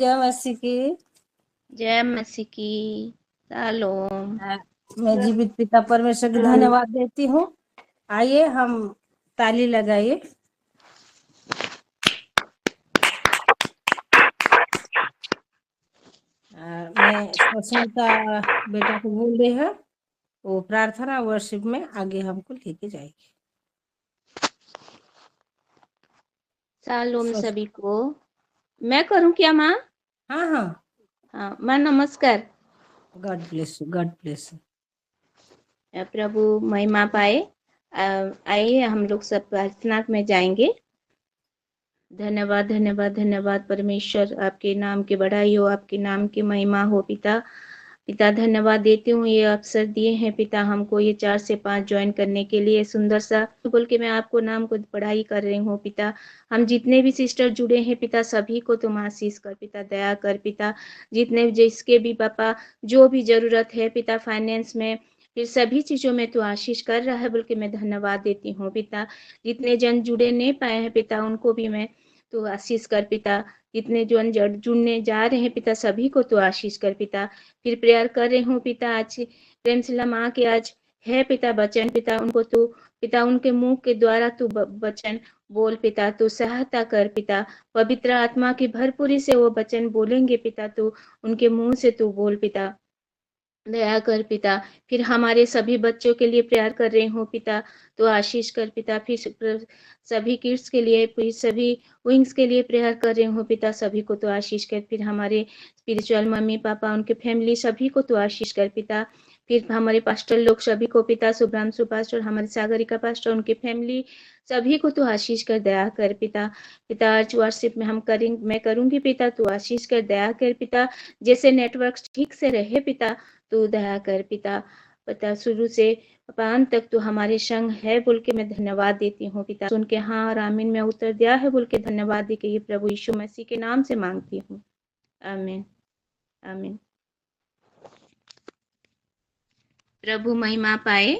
जय मसीह की। जय मसीह की। शालोम। मैं जीवित पिता परमेश्वर को धन्यवाद देती हूँ। आइए हम ताली लगाइए। मैं सुष्मिता बेटा को बोल रही है, वो प्रार्थना वर्शिप में आगे हमको लेके जाएगी। शालोम सभी को। मैं करूं क्या माँ? हाँ हाँ, हाँ माँ नमस्कार। God bless you, God bless you. प्रभु महिमा पाए। आइए हम लोग सब प्रार्थना में जाएंगे। धन्यवाद धन्यवाद धन्यवाद परमेश्वर, आपके नाम की बढ़ाई हो, आपके नाम की महिमा हो पिता। पिता धन्यवाद देती हूँ, ये अवसर दिए हैं पिता हमको, ये 4 से 5 ज्वाइन करने के लिए सुंदर सा बोल के मैं आपको नाम को पढ़ाई कर रही हूँ पिता। हम जितने भी सिस्टर जुड़े हैं पिता, सभी को तुम आशीष कर पिता, दया कर पिता। जितने जिसके भी पापा जो भी जरूरत है पिता, फाइनेंस में फिर सभी चीजों में तू आशीष कर रहा है बोल के मैं धन्यवाद देती हूँ पिता। जितने जन जुड़े नहीं पाए हैं पिता, उनको भी मैं तू आशीष कर पिता। जितने जन जुड़ने जा रहे हैं पिता, सभी को तू आशीष कर पिता। फिर प्रेयर कर रही हूँ पिता, आज प्रेमशिला माँ के आज है पिता वचन पिता, उनको तू पिता उनके मुंह के द्वारा तू वचन बोल पिता, तू सहायता कर पिता। पवित्र आत्मा की भरपूरी से वो वचन बोलेंगे पिता, तू उनके मुंह से तू बोल पिता, दया कर पिता। फिर हमारे सभी बच्चों के लिए प्रेयर कर रही हूँ पिता, तो आशीष कर पिता। फिर सभी किड्स के लिए, फिर सभी विंग्स के लिए प्रेयर कर रही हूँ पिता, सभी को तो आशीष कर। फिर हमारे स्पिरिचुअल मम्मी पापा, उनके फैमिली, सभी को तो आशीष कर पिता। फिर हमारे पास्टर लोग सभी को पिता, शुभ्रांशु पास्टर, हमारे सागरिका पास्टर, उनके फैमिली, सभी को तो आशीष कर, दया कर पिता। पिता आज वर्शिप में मैं करूंगी पिता, तू आशीष कर, दया कर पिता। जैसे नेटवर्क ठीक से रहे पिता, तू दया कर पिता। पिता शुरू से अंत तक तू हमारे संग है बोल के मैं धन्यवाद देती हूँ पिता। सुन के हाँ और आमीन में उत्तर दिया है बोल के धन्यवाद दे के ये प्रभु यीशु मसीह के नाम से मांगती हूँ, आमीन आमीन। प्रभु महिमा पाए।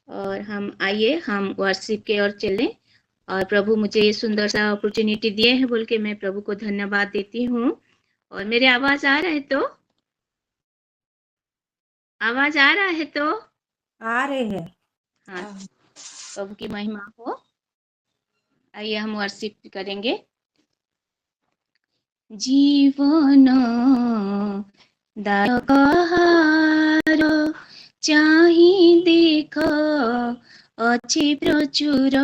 और हम आइए हम वर्शिप के ओर चलें। और प्रभु मुझे ये सुंदर सा अपॉर्चुनिटी दिए हैं बोल के मैं प्रभु को धन्यवाद देती हूँ। और मेरे आवाज आ रहा है तो? आवाज आ रहा है तो? आ रहे हैं। हाँ, प्रभु की महिमा हो। आइए हम वर्शिप करेंगे। जीवन दायक आहार चाहि देख अछि प्रचुर।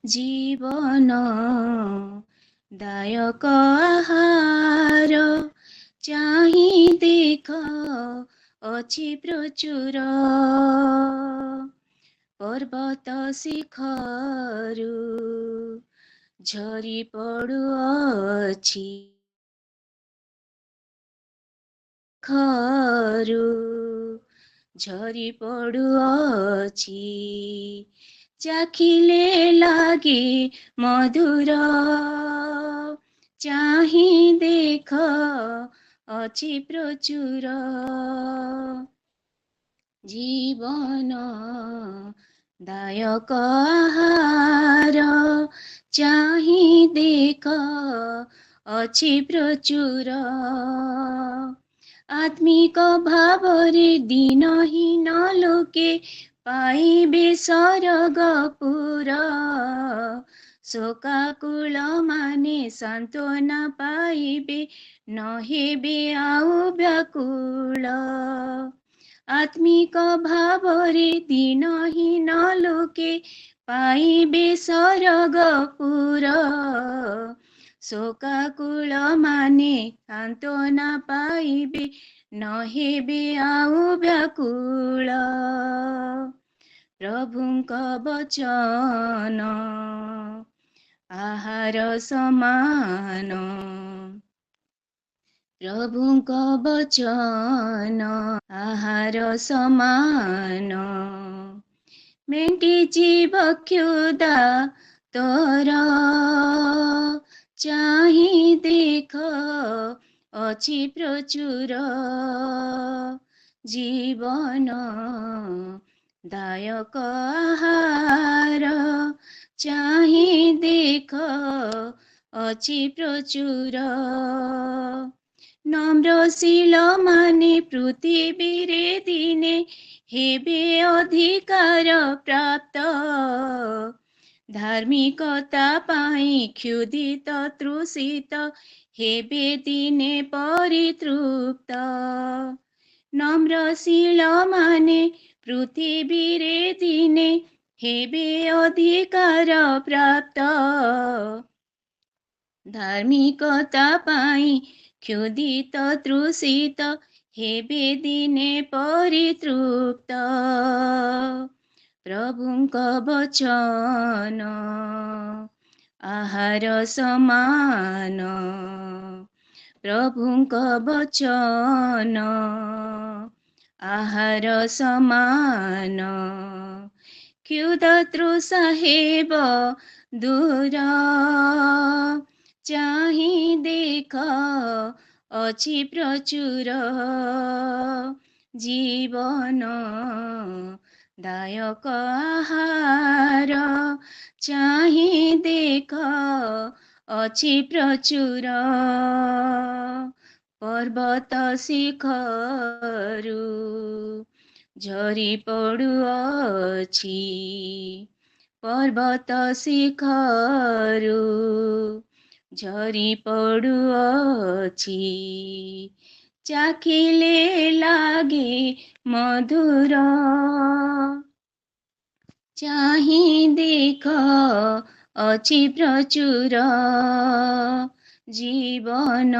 जीवन दायक आहार चाहि देख अछि प्रचुर। पर्वत शिखरु झरी पड़ुअछि खरु झरी पड़ुअछि। चाखिले लागे मधुर चाहि देख अछि प्रचुर। जीवन दायक आहार चाहि देख अछि प्रचुर। आत्मिक भावरे दीनहीन लोके पाइबे स्वर्गपुर। शोकाकुल माने सान्त्वना पाइबे न हेबे आउ व्याकुल। आत्मिक भावरे दीनहीन लोके पाइबे स्वर्गपुर। शोकाकुल माने सान्त्वना पाइबे न हेबे आउ व्याकुल। प्रभुଙ୍କ वचन आहार समान। प्रभुଙ୍କ वचन आहार समान। मेटिଯିव क्षुधा तोर चाहि देख अछि प्रचुर। जीवन दायक आहार चाहि देख ଅଛି ପ୍ରଚୁର। নম্রশীল মানে পৃথিবীরে দিনে হেবে অধিକାର প্রাপ্ত। ধার্মিকতা পাই ক্ষুধিত তৃষিত হেবে দিনে পরিতৃপ্ত। নম্রশীল মানে পৃথিবীরে দিনে হেবে অধিକାର প্রাপ্ত। ধার্মিকতা পাই ক্ষুধিত তৃষিত হেবে দিନେ ପରିତୃପ୍ତ। ପ୍ରଭୁଙ୍କ ବଚନ ଆହାର ସମାନ। ପ୍ରଭୁଙ୍କ ବଚନ ଆହାର ସମାନ। ক্ষুধ ତୃଷା ହେବ ଦୂର। ଚାହିଁ ଦେଖ ଅଛି ପ୍ରଚୁର। ଜୀବନ ଦାୟକ ଆହାର। ଚାହିଁ ଦେଖ ଅଛି ପ୍ରଚୁର। ପର୍ବତ ଶିଖରୁ ଝରି ପଡ଼ୁଅଛି। ପର୍ବତ ଶିଖରୁ ଝରି ପଡ଼ୁଅଛି। ଚାଖିଲେ ଲାଗେ ମଧୁର। ଚାହିଁ ଦେଖ ଅଛି ପ୍ରଚୁର। ଜୀବନ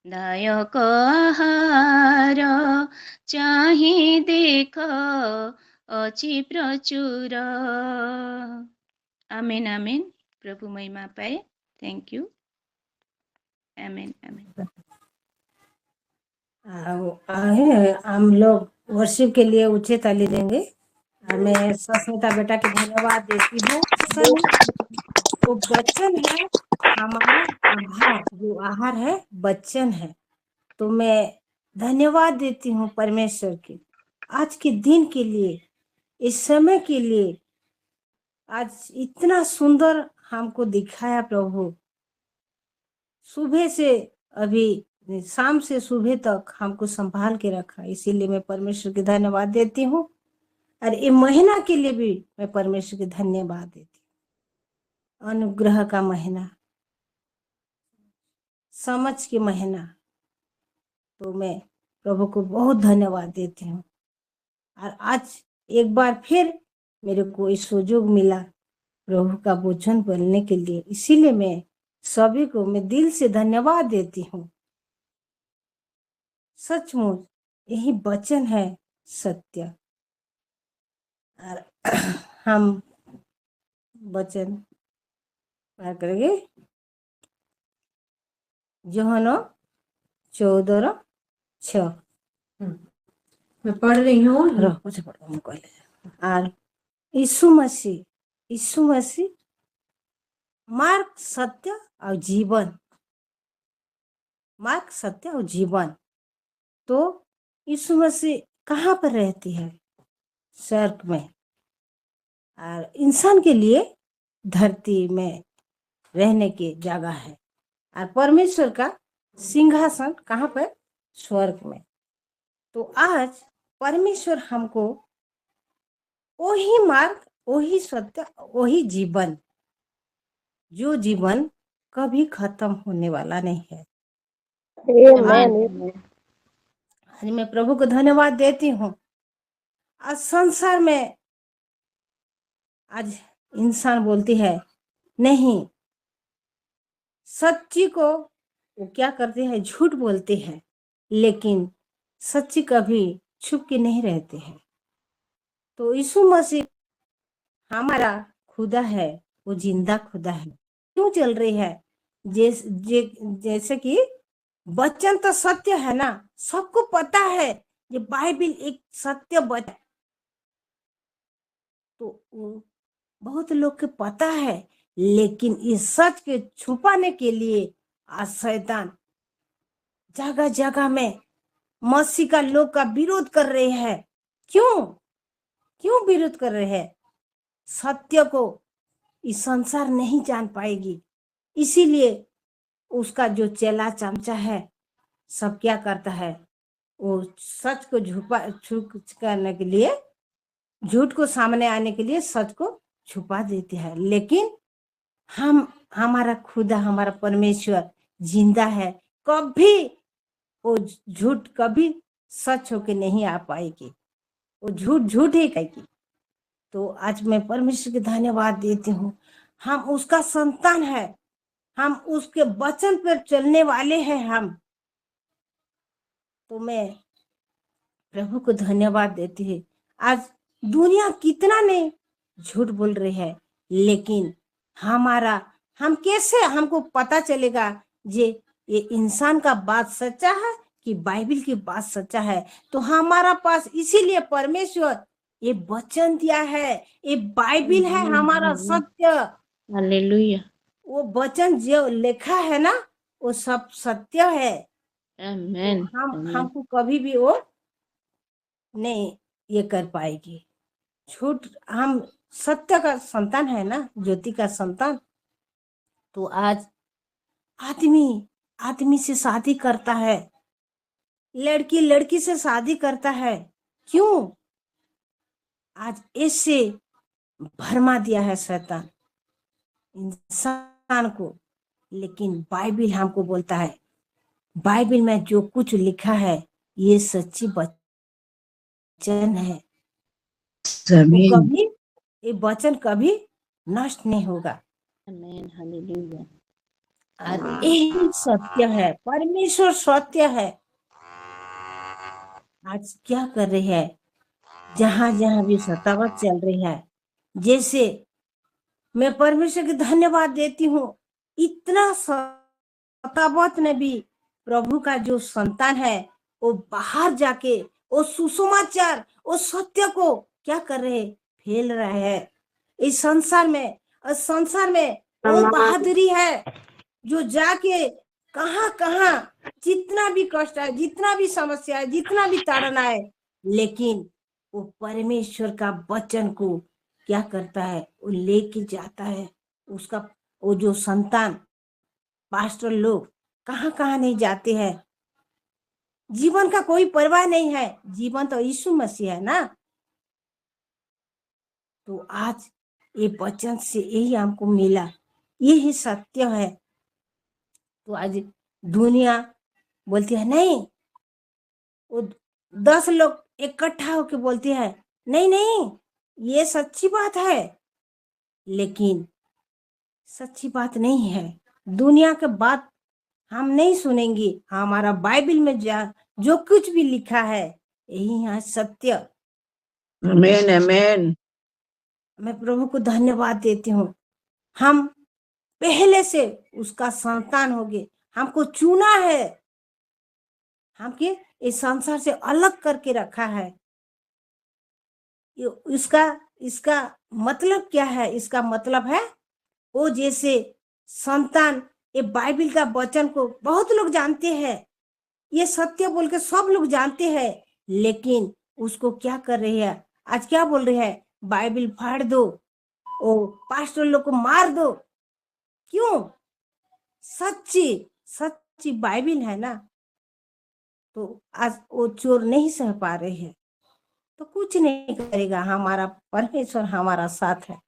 ଦାୟକ ଆହାର। ଚାହିଁ ଦେଖ ଅଛି ପ୍ରଚୁର। आमेन आमेन। प्रभु महिमा पाए। Thank you. Amen amen. हम लोग वर्शिप के लिए ऊंचे ताली देंगे। और मैं सस्मिता बेटा की धन्यवाद देती हूँ। वो बच्चन है हमारा आहार, जो आहार है बच्चन है। तो मैं धन्यवाद देती हूँ परमेश्वर के आज के दिन के लिए, इस समय के लिए। आज इतना सुंदर हमको दिखाया प्रभु। सुबह से अभी शाम से सुबह तक हमको संभाल के रखा, इसीलिए मैं परमेश्वर की धन्यवाद देती हूँ। और ये महीना के लिए भी मैं परमेश्वर की धन्यवाद देती हूँ। अनुग्रह का महीना, समझ के महीना, तो मैं प्रभु को बहुत धन्यवाद देती हूँ। और आज एक बार फिर मेरे को इस सुযোগ मिला प्रभु का वचन बोलने के लिए, इसीलिए मैं सभी को मैं दिल से धन्यवाद देती हूँ। सचमुच यही वचन है सत्य। और हम वचन क्या करेंगे, यूहन्ना 14:6 मैं पढ़ रही हूँ। मुझे पढ़ो और यीशु मसीह मार्ग सत्य और जीवन, मार्ग सत्य और जीवन। तो यीशु मसीह कहाँ पर रहती है? स्वर्ग में। और इंसान के लिए धरती में रहने की जगह है। और परमेश्वर का सिंहासन कहाँ पर? स्वर्ग में। तो आज परमेश्वर हमको वही मार्ग, वही सत्य, वही जीवन, जो जीवन कभी खत्म होने वाला नहीं है। आज मैं प्रभु को धन्यवाद देती हूँ। आज संसार में आज इंसान बोलती है नहीं, सच्ची को वो क्या करते हैं, झूठ बोलते हैं, लेकिन सच्ची कभी छुप के नहीं रहते हैं। तो यीशु मसीह हमारा खुदा है, वो जिंदा खुदा है। क्यों चल रही है? जैसे कि वचन तो सत्य है ना, सबको पता है ये बाइबिल एक सत्य वचन। तो बहुत लोग को पता है, लेकिन इस सच के छुपाने के लिए आज शैतान जगह जगह में मसीह का लोग का विरोध कर रहे हैं। क्यों विरोध कर रहे हैं? सत्य को इस संसार नहीं जान पाएगी, इसीलिए उसका जो चेला चमचा है सब क्या करता है, वो सच को छुप करने के लिए, झूठ को सामने आने के लिए सच को छुपा देते हैं। लेकिन हमारा खुदा, हमारा परमेश्वर जिंदा है, कभी वो झूठ कभी सच होके नहीं आ पाएगी, वो झूठ झूठ ही कहेगी। तो आज मैं परमेश्वर के धन्यवाद देती हूँ, हम उसका संतान है, हम उसके वचन पर चलने वाले हैं हम। तो मैं प्रभु को धन्यवाद देती है। आज दुनिया कितना नहीं झूठ बोल रही है, लेकिन हम कैसे, हमको पता चलेगा ये इंसान का बात सच्चा है कि बाइबिल की बात सच्चा है? तो हमारा पास इसीलिए परमेश्वर ये वचन दिया है, ये बाइबिल है हमारा सत्य। हालेलुया, वो वचन जो लिखा है ना, वो सब सत्य है। आमेन, तो आमेन। हमको कभी भी वो नहीं ये कर पाएगी झूठ। हम सत्य का संतान है ना, ज्योति का संतान। तो आज आदमी से शादी करता है, लड़की लड़की से शादी करता है, क्यों? आज इससे भरमा दिया है शैतान इंसान को। लेकिन बाइबिल हमको बोलता है, बाइबिल में जो कुछ लिखा है ये सच्ची वचन है, वो कभी, ये वचन कभी नष्ट नहीं होगा। आमेन, हालेलुया। और यही सत्य है, परमेश्वर सत्य है। आज क्या कर रही है, जहां जहां भी सतावत चल रही है, जैसे मैं परमेश्वर की धन्यवाद देती हूँ, इतना सतावत में भी प्रभु का जो संतान है वो बाहर जाके वो सुसमाचार, वो सत्य को क्या कर रहे, फैल रहे हैं इस संसार में। और संसार में वो बहादुरी है जो जाके कहाँ कहाँ, जितना भी कष्ट है, जितना भी समस्या है, जितना भी ताड़ना है, लेकिन वो परमेश्वर का वचन को क्या करता है, वो लेके जाता है। उसका वो जो संतान, पास्टर लोग कहाँ कहाँ नहीं जाते हैं, जीवन का कोई परवाह नहीं है, जीवन तो यीशु मसीह है ना। तो आज ये वचन से यही हमको मिला, यही सत्य है। तो आज दुनिया बोलती है नहीं, वो 10 लोग इकट्ठा होके बोलते हैं नहीं नहीं ये सच्ची बात है, लेकिन सच्ची बात नहीं है। दुनिया के बात हम नहीं सुनेंगे, हमारा बाइबिल में जो कुछ भी लिखा है यही है सत्य। आमेन, आमेन। मैं प्रभु को धन्यवाद देती हूँ, हम पहले से उसका संतान हो गए, हमको चुना है, हमके इस संसार से अलग करके रखा है। इसका इसका मतलब क्या है? इसका मतलब है वो जैसे संतान, ये बाइबिल का वचन को बहुत लोग जानते हैं, ये सत्य बोल के सब लोग जानते हैं, लेकिन उसको क्या कर रही है, आज क्या बोल रही है, बाइबिल फाड़ दो, ओ पास्टर लोग को मार दो। क्यों? सच्ची सच्ची बाइबिल है ना। तो आज वो चोर नहीं सह पा रहे हैं, तो कुछ नहीं करेगा, हमारा परमेश्वर हमारा साथ है।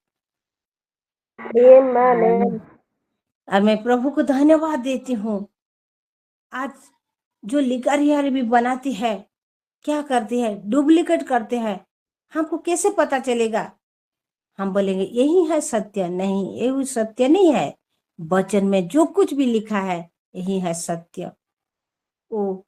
और मैं प्रभु को धन्यवाद देती हूँ। आज जो लिकर भी बनाती है, क्या करती है, डुप्लीकेट करते हैं, हमको कैसे पता चलेगा? हम बोलेंगे यही है सत्य, नहीं, यही सत्य नहीं है। वचन में जो कुछ भी लिखा है यही है सत्य। वो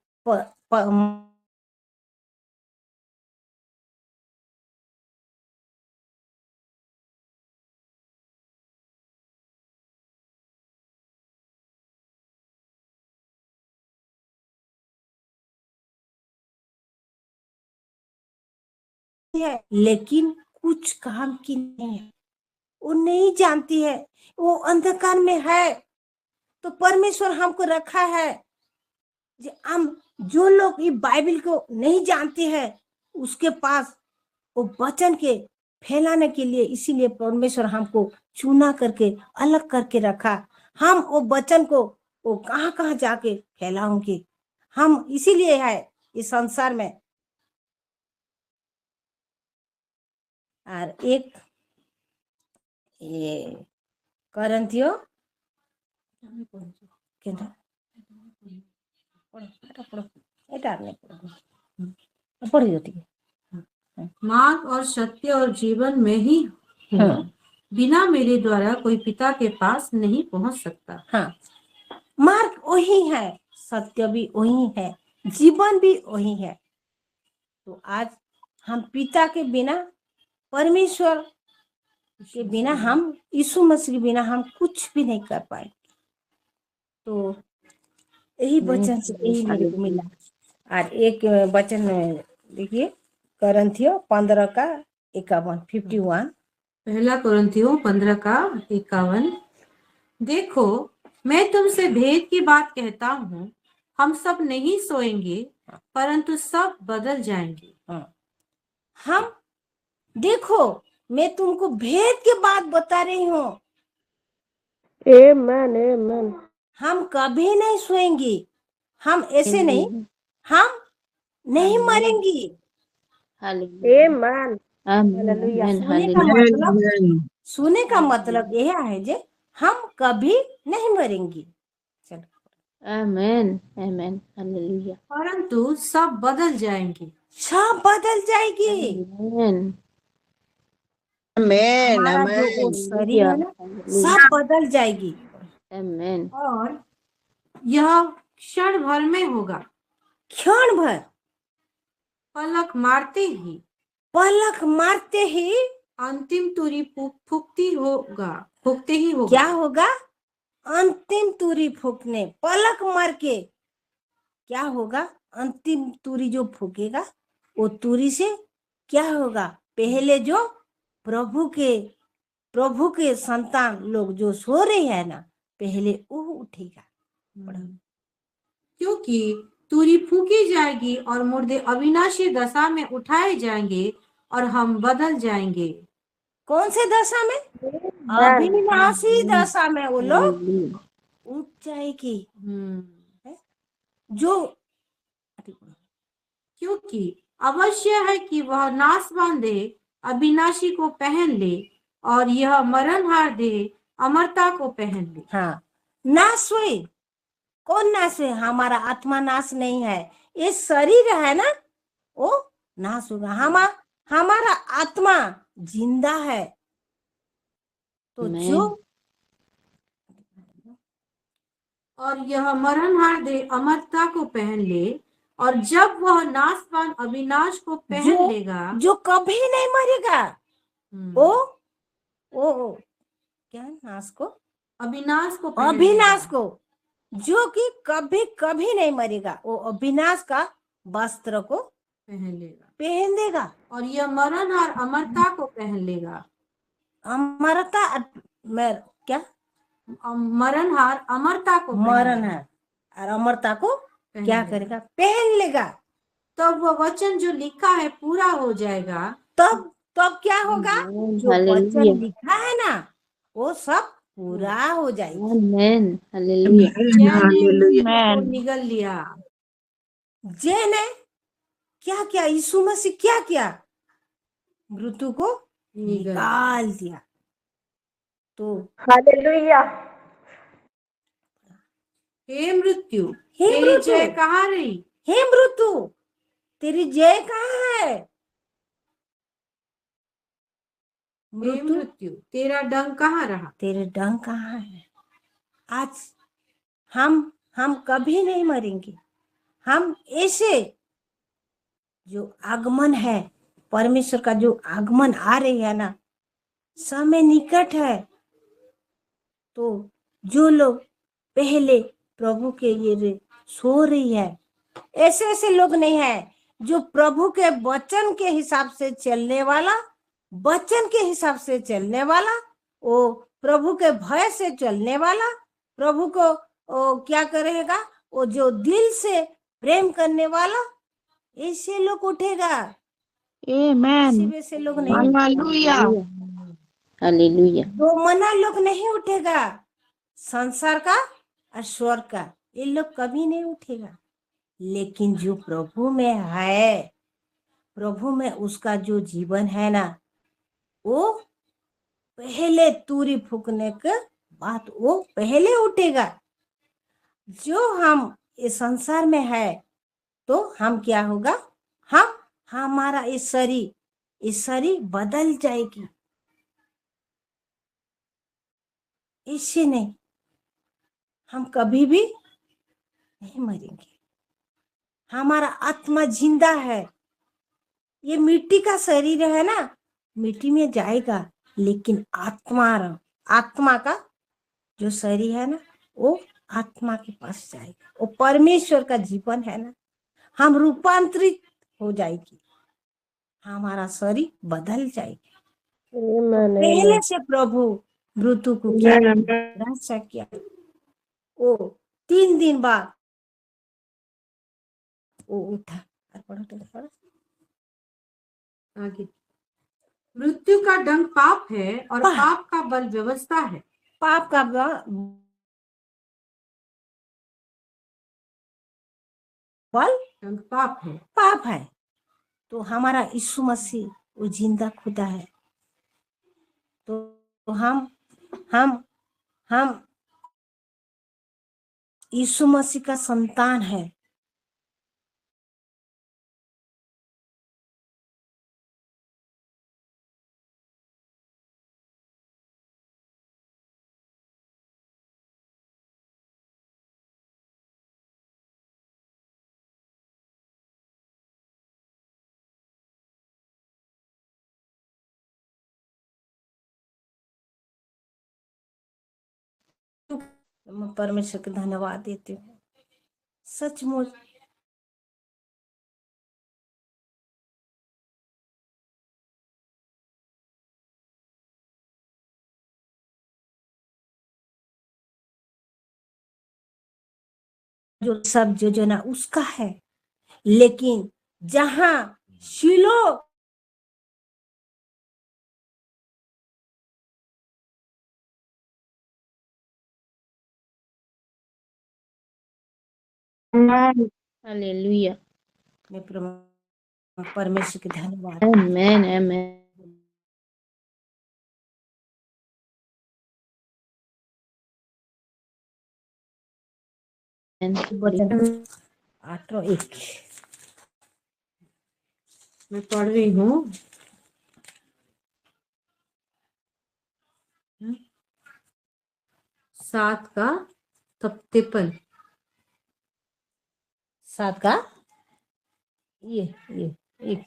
है, लेकिन कुछ काम की नहीं है, वो नहीं जानती है, वो अंधकार में है। तो परमेश्वर हमको रखा है, हम जो लोग ये बाइबिल को नहीं जानते हैं उसके पास वो वचन के फैलाने के लिए, इसीलिए परमेश्वर हमको चुना करके अलग करके रखा। हम वो वचन को वो कहाँ कहाँ जाके फैलाऊंगी। हम इसीलिए है इस संसार में। और एक ये करंथियो केंद्र पढ़ी होती है। मार्ग और सत्य और जीवन में ही हूँ। हाँ। बिना मेरे द्वारा कोई पिता के पास नहीं पहुंच सकता। हाँ, मार्ग वही है, सत्य भी वही है, जीवन भी वही है। तो आज हम पिता के बिना, परमेश्वर के बिना, हम यीशु मसीह के बिना हम कुछ भी नहीं कर पाए। तो यही वचन से यही मेरे को मिला। और एक वचन देखिए, करंथियो 15:51, 51। पहला कुरिन्थियों 15:51। देखो, मैं तुमसे भेद की बात कहता हूँ, हम सब नहीं सोएंगे, परंतु सब बदल जाएंगे। हम देखो, मैं तुमको भेद की बात बता रही हूँ। आमेन आमेन। हम कभी नहीं सोएंगे, हम ऐसे नहीं, हम नहीं मरेंगी। आमेन आमेन Amen. सुने का मतलब यह है जे हम कभी नहीं मरेंगी। चलो, आमेन आमेन हालेलुया। परंतु सब बदल जाएंगे। सब बदल जाएगी। आमेन Amen. हमारा जो वो Amen. शरीर है ना, सब बदल जाएगी। आमेन। और यह क्षण भर में होगा, क्षण भर, पलक मारते ही, पलक मारते ही अंतिम तुरी फूकते ही होगा। क्या होगा? अंतिम तुरी फूकने, पलक मार के क्या होगा? अंतिम तुरी जो फूकेगा, वो तुरी से क्या होगा? पहले जो प्रभु के संतान लोग जो सो रहे हैं ना, पहले वो उठेगा। क्योंकि तुरी फूकी जाएगी और मुर्दे अविनाशी दशा में उठाए जाएंगे और हम बदल जाएंगे। कौन से दशा में? अविनाशी दशा में वो लोग उठ जाएगी। जो क्योंकि अवश्य है कि वह नाशवान देह अविनाशी को पहन ले और यह मरणहार देह अमरता को पहन ले। हाँ, नाश हुई। कौन नाश हुई? हमारा आत्मा नाश नहीं है, ये शरीर है ना, वो नाश होगा। हमारा आत्मा जिंदा है। तो जो और यह मरणहार देह अमरता को पहन ले, और जब वह नाशवान अविनाश को पहन लेगा, जो कभी नहीं मरेगा, वो क्या नाश को? अविनाश को अविनाश को, जो कि कभी कभी नहीं मरेगा, वो अविनाश का वस्त्र को पहन लेगा। और यह मरणहार अमरता को पहन लेगा। अमरता क्या? मरणहार अमरता को मरण है और अमरता को क्या करेगा? पहन लेगा। तब वह वचन जो लिखा है पूरा हो जाएगा। तब क्या होगा? जो वचन लिखा है ना, वो सब पूरा हो जाएगा। Amen hallelujah. जय निगल लिया। जय ने क्या किया? यीशु मसीह क्या किया? मृत्यु को निकाल दिया। तो हालेलुया। हे मृत्यु, तेरी जय कहाँ रही? हे मृत्यु, तेरी जय कहाँ है? मृत्यु, तेरा डंक कहाँ रहा? तेरे डंक कहाँ है? आज हम कभी नहीं मरेंगे। हम ऐसे जो आगमन है, परमेश्वर का जो आगमन आ रही है ना, समय निकट है। तो जो लोग पहले प्रभु के ये सो रही है, ऐसे लोग नहीं है। जो प्रभु के वचन के हिसाब से चलने वाला, वचन के हिसाब से चलने वाला, वो प्रभु के भय से चलने वाला, प्रभु को क्या करेगा? वो जो दिल से प्रेम करने वाला, ऐसे लोग उठेगा। आमेन। वैसे लोग नहीं। Hallelujah. हालेलुया। तो मना लोग नहीं उठेगा। संसार का और स्वर्ग का, ये लोग कभी नहीं उठेगा। लेकिन जो प्रभु में है, प्रभु में उसका जो जीवन है ना, वो पहले तूरी फूकने के बाद वो पहले उठेगा। जो हम इस संसार में है तो हम क्या होगा, हम हमारा इस शरीर बदल जाएगी, इससे नहीं, हम कभी भी नहीं मरेंगे। हमारा आत्मा जिंदा है। ये मिट्टी का शरीर है ना, मिट्टी में जाएगा, लेकिन आत्मा का जो शरीर है ना, वो आत्मा के पास जाएगा। वो परमेश्वर का जीवन है ना, हम रूपांतरित हो जाएगी, हमारा शरीर बदल जाएगा। पहले से प्रभु मृत्यु को क्या रक्षा किया, वो 3 दिन बाद वो उठा। आगे, मृत्यु का दंड पाप है और पाप। पाप का बल व्यवस्था है। पाप का बल दंड पाप है। पाप है। तो हमारा यीशु मसीह वो जिंदा खुदा है। तो हम यीशु मसीह का संतान है। मैं परमेश्वर के धन्यवाद देती हूँ। सचमुच जो सब योजना उसका है, लेकिन जहां शिलो हालेलुया, में परमेश्वर के धन्यवाद। आमेन आमेन। 8:1 मैं पढ़ रही हूँ। सात का तप्तेपन, 7 का ये 1,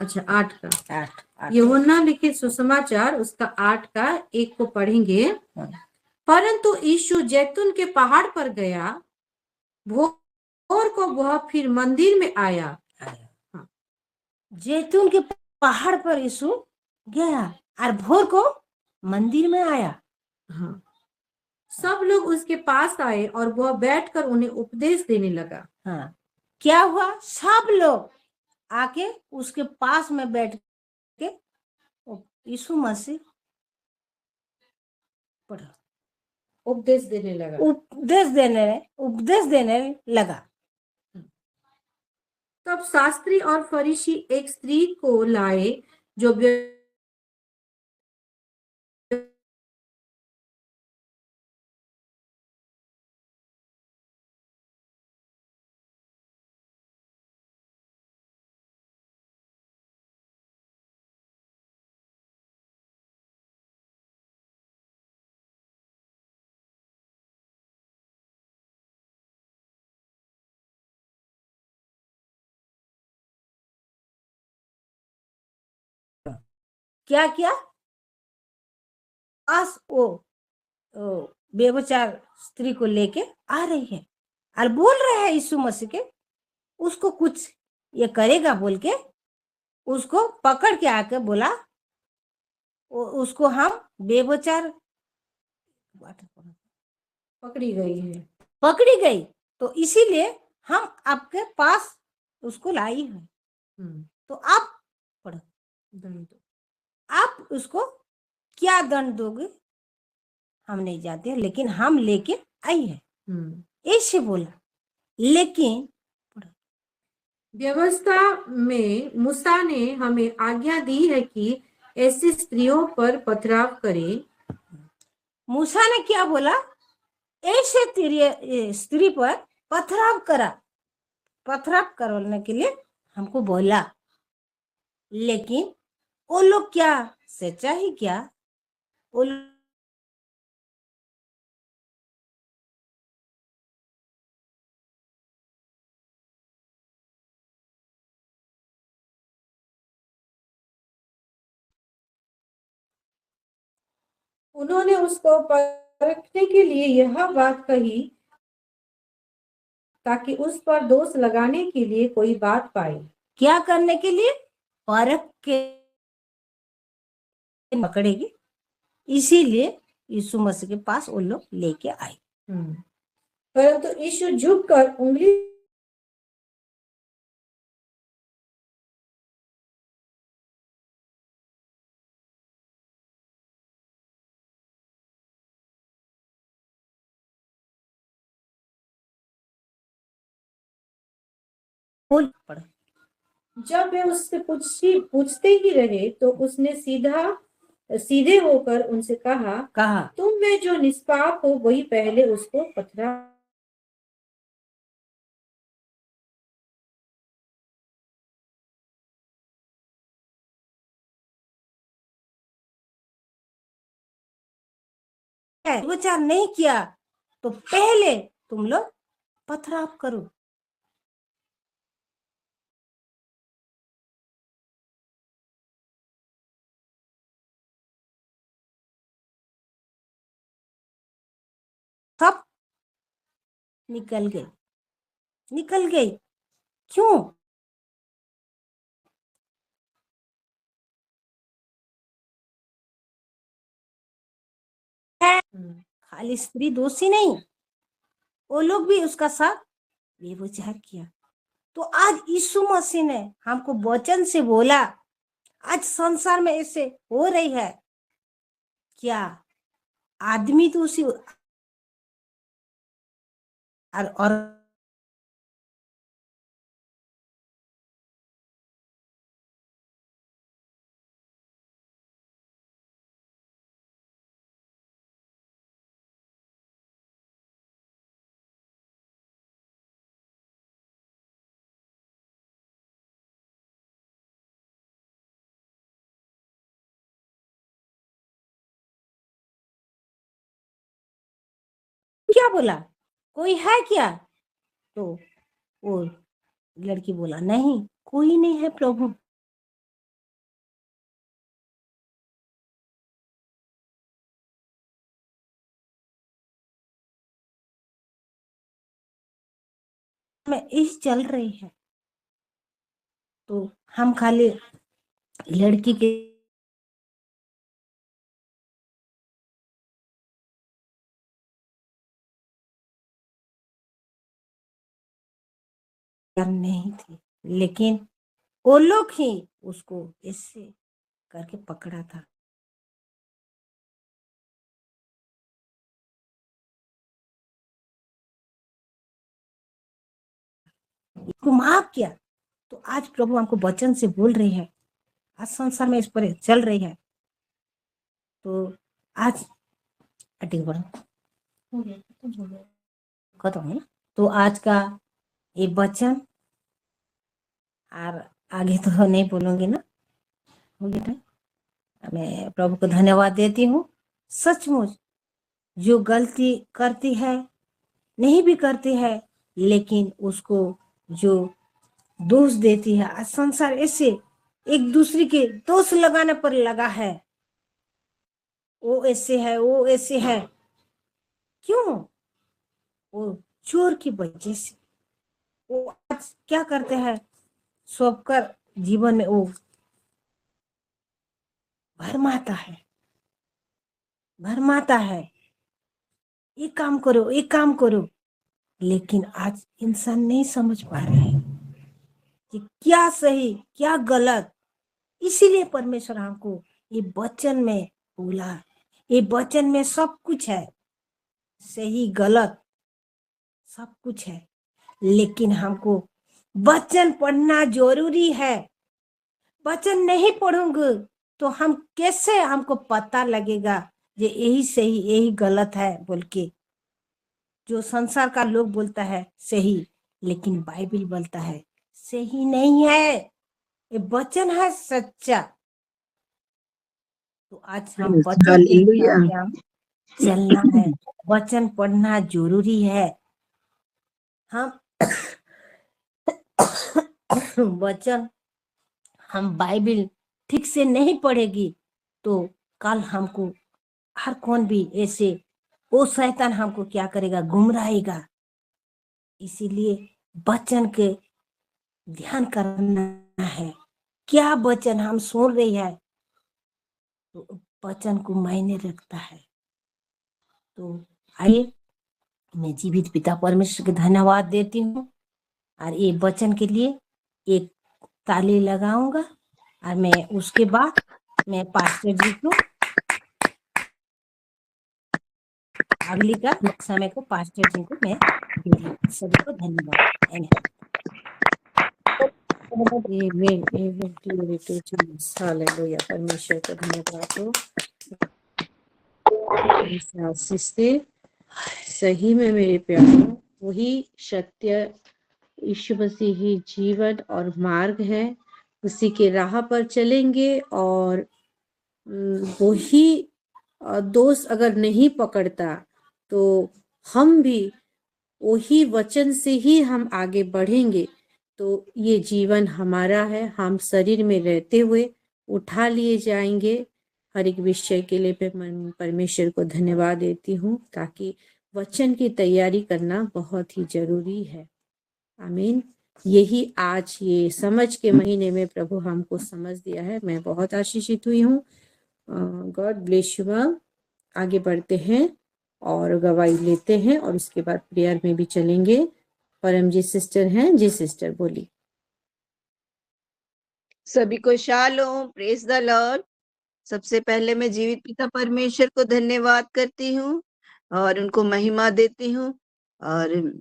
अच्छा 8 का। 8 यूहन्ना लिखित सुसमाचार उसका 8 का 1 को पढ़ेंगे। हाँ। परंतु यीशु जैतून के पहाड़ पर गया, भोर को वह फिर मंदिर में आया। हाँ। जैतून के पहाड़ पर यीशु गया और भोर को मंदिर में आया। हाँ। सब लोग उसके पास आए और वह बैठकर उन्हें उपदेश देने लगा। हाँ, क्या हुआ, सब लोग आके उसके पास में बैठ के यीशु मसीह पढ़ा, उपदेश देने लगा। उपदेश देने लगा। तब शास्त्री और फरीसी एक स्त्री को लाए जो क्या किया, वो बेविचार स्त्री को लेके आ रही है और बोल रहे हैं यीशु मसीह के, उसको कुछ ये करेगा बोल के उसको पकड़ के आके बोला, उसको हम बेविचार पकड़ी गई है, पकड़ी गई, तो इसीलिए हम आपके पास उसको लाई है। तो आप पढ़ो, दंड दो। आप उसको क्या दंड दोगे, हम नहीं जानते हैं, लेकिन हम लेके आई है, हम्म। ऐसे बोला। लेकिन व्यवस्था में मूसा ने हमें आज्ञा दी है कि ऐसी स्त्रियों पर पथराव करें। मूसा ने क्या बोला? ऐसे स्त्री पर पथराव करा, पथराव करने के लिए हमको बोला। लेकिन वो लोग क्या सच्चा ही क्या? वो उन्होंने उसको परखने के लिए यह बात कही ताकि उस पर दोष लगाने के लिए कोई बात पाए। क्या करने के लिए? परख के पकड़ेगी, इसीलिए यीशु मसीह के पास वो लोग लेके आए। परंतु यीशु झुककर उंगली बोल पढ़। जब वे उससे पूछते ही रहे तो उसने सीधे होकर उनसे कहा, तुम में जो निष्पाप हो वही पहले उसको पथरा। विचार नहीं किया तो पहले तुम लोग पथराव करो। सब निकल गई। क्यों? खाली स्त्री दोषी नहीं, वो लोग भी उसका साथ व्यभिचार किया। तो आज यीशु मसीह ने हमको वचन से बोला, आज संसार में ऐसे हो रही है क्या? आदमी तो उसी और क्या बोला? कोई है क्या? तो वो लड़की बोला, नहीं कोई नहीं है प्रभु। में इस चल रही है, तो हम खाली लड़की के नहीं थी, लेकिन वो लोग ही उसको ऐसे करके पकड़ा था। इसको माफ किया। तो आज प्रभु हमको वचन से बोल रही है, आज संसार में इस पर चल रही है। तो आज ठीक बढ़ो खत्म है ना। तो आज का ये वचन और आगे तो नहीं बोलूंगी ना, हो गया टाइम। मैं प्रभु को धन्यवाद देती हूँ। सचमुच जो गलती करती है, नहीं भी करती है, लेकिन उसको जो दोष देती है, आज संसार ऐसे एक दूसरे के दोष लगाने पर लगा है, वो ऐसे है, वो ऐसे है। क्यों? वो चोर की वजह से। वो आज क्या करते हैं, सबकर जीवन में वो भरमाता है, ये काम करो, ये काम करो। लेकिन आज इंसान नहीं समझ पा रहे हैं कि क्या सही क्या गलत। इसीलिए परमेश्वर हमको ये वचन में बोला, ये वचन में सब कुछ है, सही गलत सब कुछ है, लेकिन हमको वचन पढ़ना जरूरी है। वचन नहीं पढ़ूंगे तो हम कैसे, हमको पता लगेगा ये यही सही यही गलत है बोल के। जो संसार का लोग बोलता है सही, लेकिन बाइबल बोलता है सही नहीं है, ये वचन है सच्चा। तो आज हम वचन के हालेलुया। हिसाब से हम चलना है, वचन पढ़ना जरूरी है। हम वचन, हम बाइबल ठीक से नहीं पढ़ेगी तो कल हमको हर कौन भी ऐसे वो शैतान हमको क्या करेगा, गुमराहेगा। इसीलिए वचन के ध्यान करना है, क्या वचन हम सुन रही है, तो वचन को मायने रखता है। तो आइए, मैं जीवित पिता परमेश्वर के धन्यवाद देती हूँ, और ये वचन के लिए एक ताली लगाऊंगा, और मैं उसके बाद मैं पास्टर जी को अगली का समय को पास्टर जी को मैं दे रही हूँ। सभी को धन्यवाद। Amen. Amen. Glory to Jesus. Hallelujah. परमेश्वर को धन्यवाद हो। ऐसे आशीष से सही में मेरे प्यारों, वही सत्य यीशु मसीह ही जीवन और मार्ग है। उसी के राह पर चलेंगे, और वही दोस्त अगर नहीं पकड़ता तो हम भी वही वचन से ही हम आगे बढ़ेंगे। तो ये जीवन हमारा है, हम शरीर में रहते हुए उठा लिए जाएंगे। हर एक विषय के लिए मैं परमेश्वर को धन्यवाद देती हूँ, ताकि वचन की तैयारी करना बहुत ही जरूरी है। आमीन। यही आज ये समझ के महीने में प्रभु हमको समझ दिया है। मैं बहुत आशीषित हुई हूँ। God bless you ma'am. आगे बढ़ते हैं और गवाही लेते हैं, और उसके बाद प्रेयर में भी चलेंगे। परमजीत सिस्टर हैं जी, सिस्टर बोली। सभी को शालोम, प्रेज द लॉर्ड। सबसे पहले मैं जीवित पिता परमेश्वर को धन्यवाद करती हूँ और उनको महिमा देती हूँ। और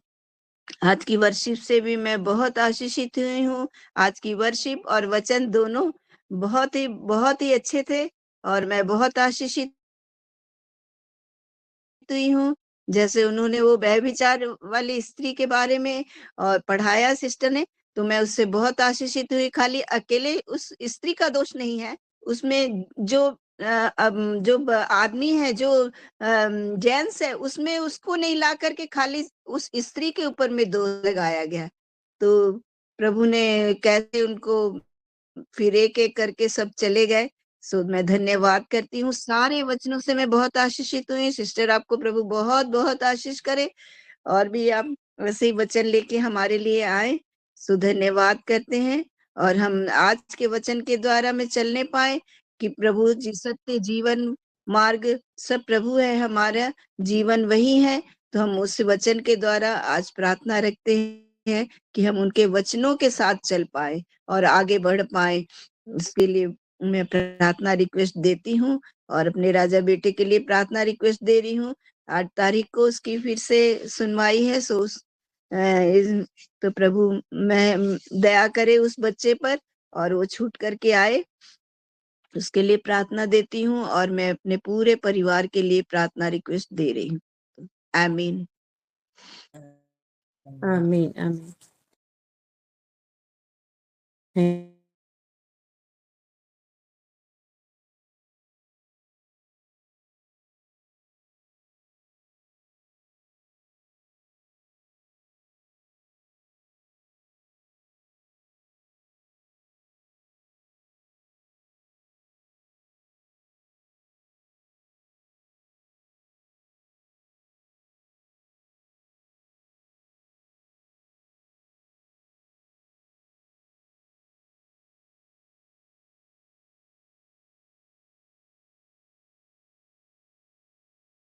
आज की वर्शिप से भी मैं बहुत आशीषित हुई हूँ। आज की वर्शिप और वचन दोनों बहुत ही अच्छे थे, और मैं बहुत आशीषित हुई हूँ। जैसे उन्होंने वो व्यभिचार वाली स्त्री के बारे में और पढ़ाया सिस्टर ने, तो मैं उससे बहुत आशीषित हुई। खाली अकेले उस स्त्री का दोष नहीं है, उसमें जो आदमी है, जो जेंट्स है, उसमें उसको नहीं ला करके खाली उस स्त्री के ऊपर में दोष लगाया गया। तो प्रभु ने कैसे उनको फिर एक एक करके सब चले गए। सो मैं धन्यवाद करती हूँ। सारे वचनों से मैं बहुत आशीषित हुई। सिस्टर, आपको प्रभु बहुत बहुत आशीष करे, और भी आप वैसे ही वचन लेके हमारे लिए आए। सो धन्यवाद करते हैं, और हम आज के वचन के द्वारा में चलने पाए कि प्रभु जी सत्य, जीवन, मार्ग सब प्रभु है। हमारा जीवन वही है। तो हम उस वचन के द्वारा आज प्रार्थना रखते हैं कि हम उनके वचनों के साथ चल पाए और आगे बढ़ पाए। इसके लिए मैं प्रार्थना रिक्वेस्ट देती हूँ, और अपने राजा बेटे के लिए प्रार्थना रिक्वेस्ट दे रही हूँ। 8 तारीख को उसकी फिर से सुनवाई है। सो तो प्रभु मैं दया करे उस बच्चे पर, और वो छूट करके आए, उसके लिए प्रार्थना देती हूँ। और मैं अपने पूरे परिवार के लिए प्रार्थना रिक्वेस्ट दे रही हूँ। आमीन। आमीन आमीन।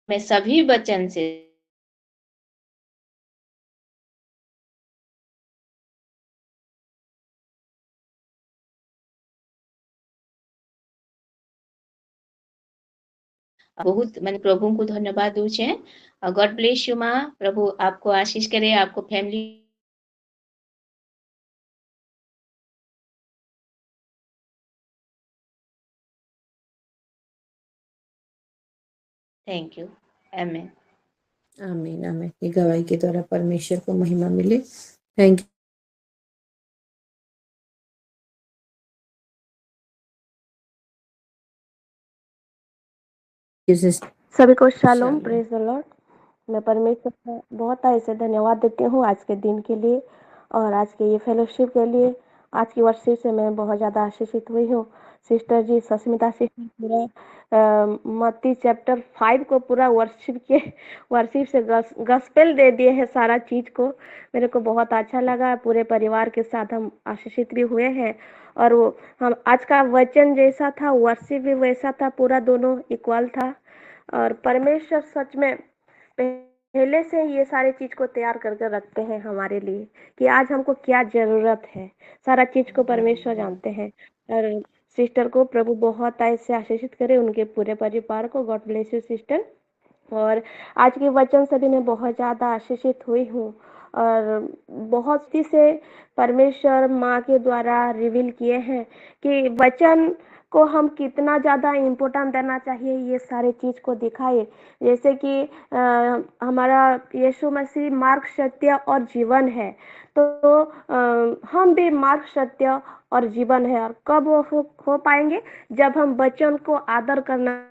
मैं सभी वचन से बहुत मैंने प्रभु को धन्यवाद दूचे। गॉड ब्लेस यू माँ, प्रभु आपको आशीष करे, आपको फैमिली थैंक यू। आमेन। आमीन आमीन। ये गवाही के द्वारा परमेश्वर को महिमा मिले। Thank you sister. सभी को shalom, shalom. Praise the Lord. मैं परमेश्वर का बहुत ऐसे धन्यवाद देती हूँ आज के दिन के लिए और आज के ये फेलोशिप के लिए। आज की वर्षिप से मैं बहुत ज़्यादा आशीषित हुई हूँ। सिस्टर जी, सस्मिता सिस्टर पूरा मत्ती चैप्टर 5 को पूरा वर्शिप से गस्पेल दे दिए हैं सारा चीज को। मेरे को बहुत अच्छा लगा। पूरे परिवार के साथ हम आशीषित भी हुए हैं और वो हम आज का वचन जैसा था, वर्शिप भी वैसा था, पूरा दोनों इक्वल था। और परमेश्वर सच में पहले से ये सारे चीज को तैयार करके रखते हैं हमारे लिए कि आज हमको क्या जरूरत है। सारा चीज को परमेश्वर जानते हैं। और सिस्टर को प्रभु बहुत ऐसे आशीषित करे, उनके पूरे परिवार को। God bless you sister. और आज के वचन से भी मैं बहुत ज़्यादा आशीषित हुई हूँ और बहुत सी से परमेश्वर माँ के द्वारा रिवील किए हैं कि वचन को हम कितना ज़्यादा इम्पोर्टेंट देना चाहिए, ये सारे चीज़ को दिखाए। जैसे कि हमारा यीशु मसीह मार्ग, सत्य और जीवन है, तो हम भी मार्ग, सत्य और जीवन है। और कब वो हो पाएंगे? जब हम वचन को आदर करना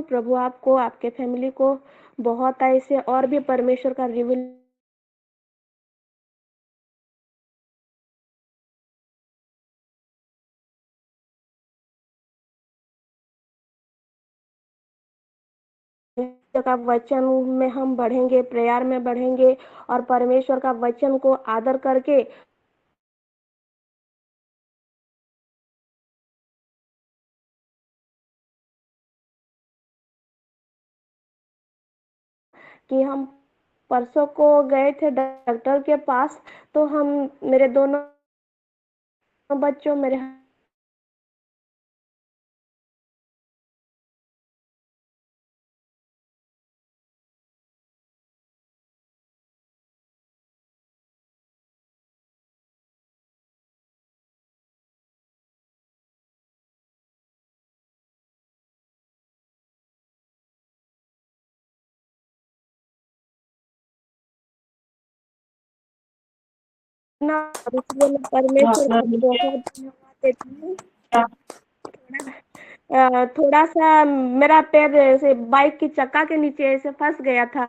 प्रभु आपको, आपके फैमिली को बहुत ऐसे और भी परमेश्वर का रिवील का वचन में हम बढ़ेंगे, प्रेयर में बढ़ेंगे और परमेश्वर का वचन को आदर करके कि हम परसों को गए थे डॉक्टर के पास, तो हम मेरे दोनों बच्चों मेरे ना, इसलिए मैं परमेश्वर को बहुत धन्यवाद देती हूँ। थोड़ा सा मेरा पैर ऐसे बाइक की चक्का के नीचे ऐसे फंस गया था।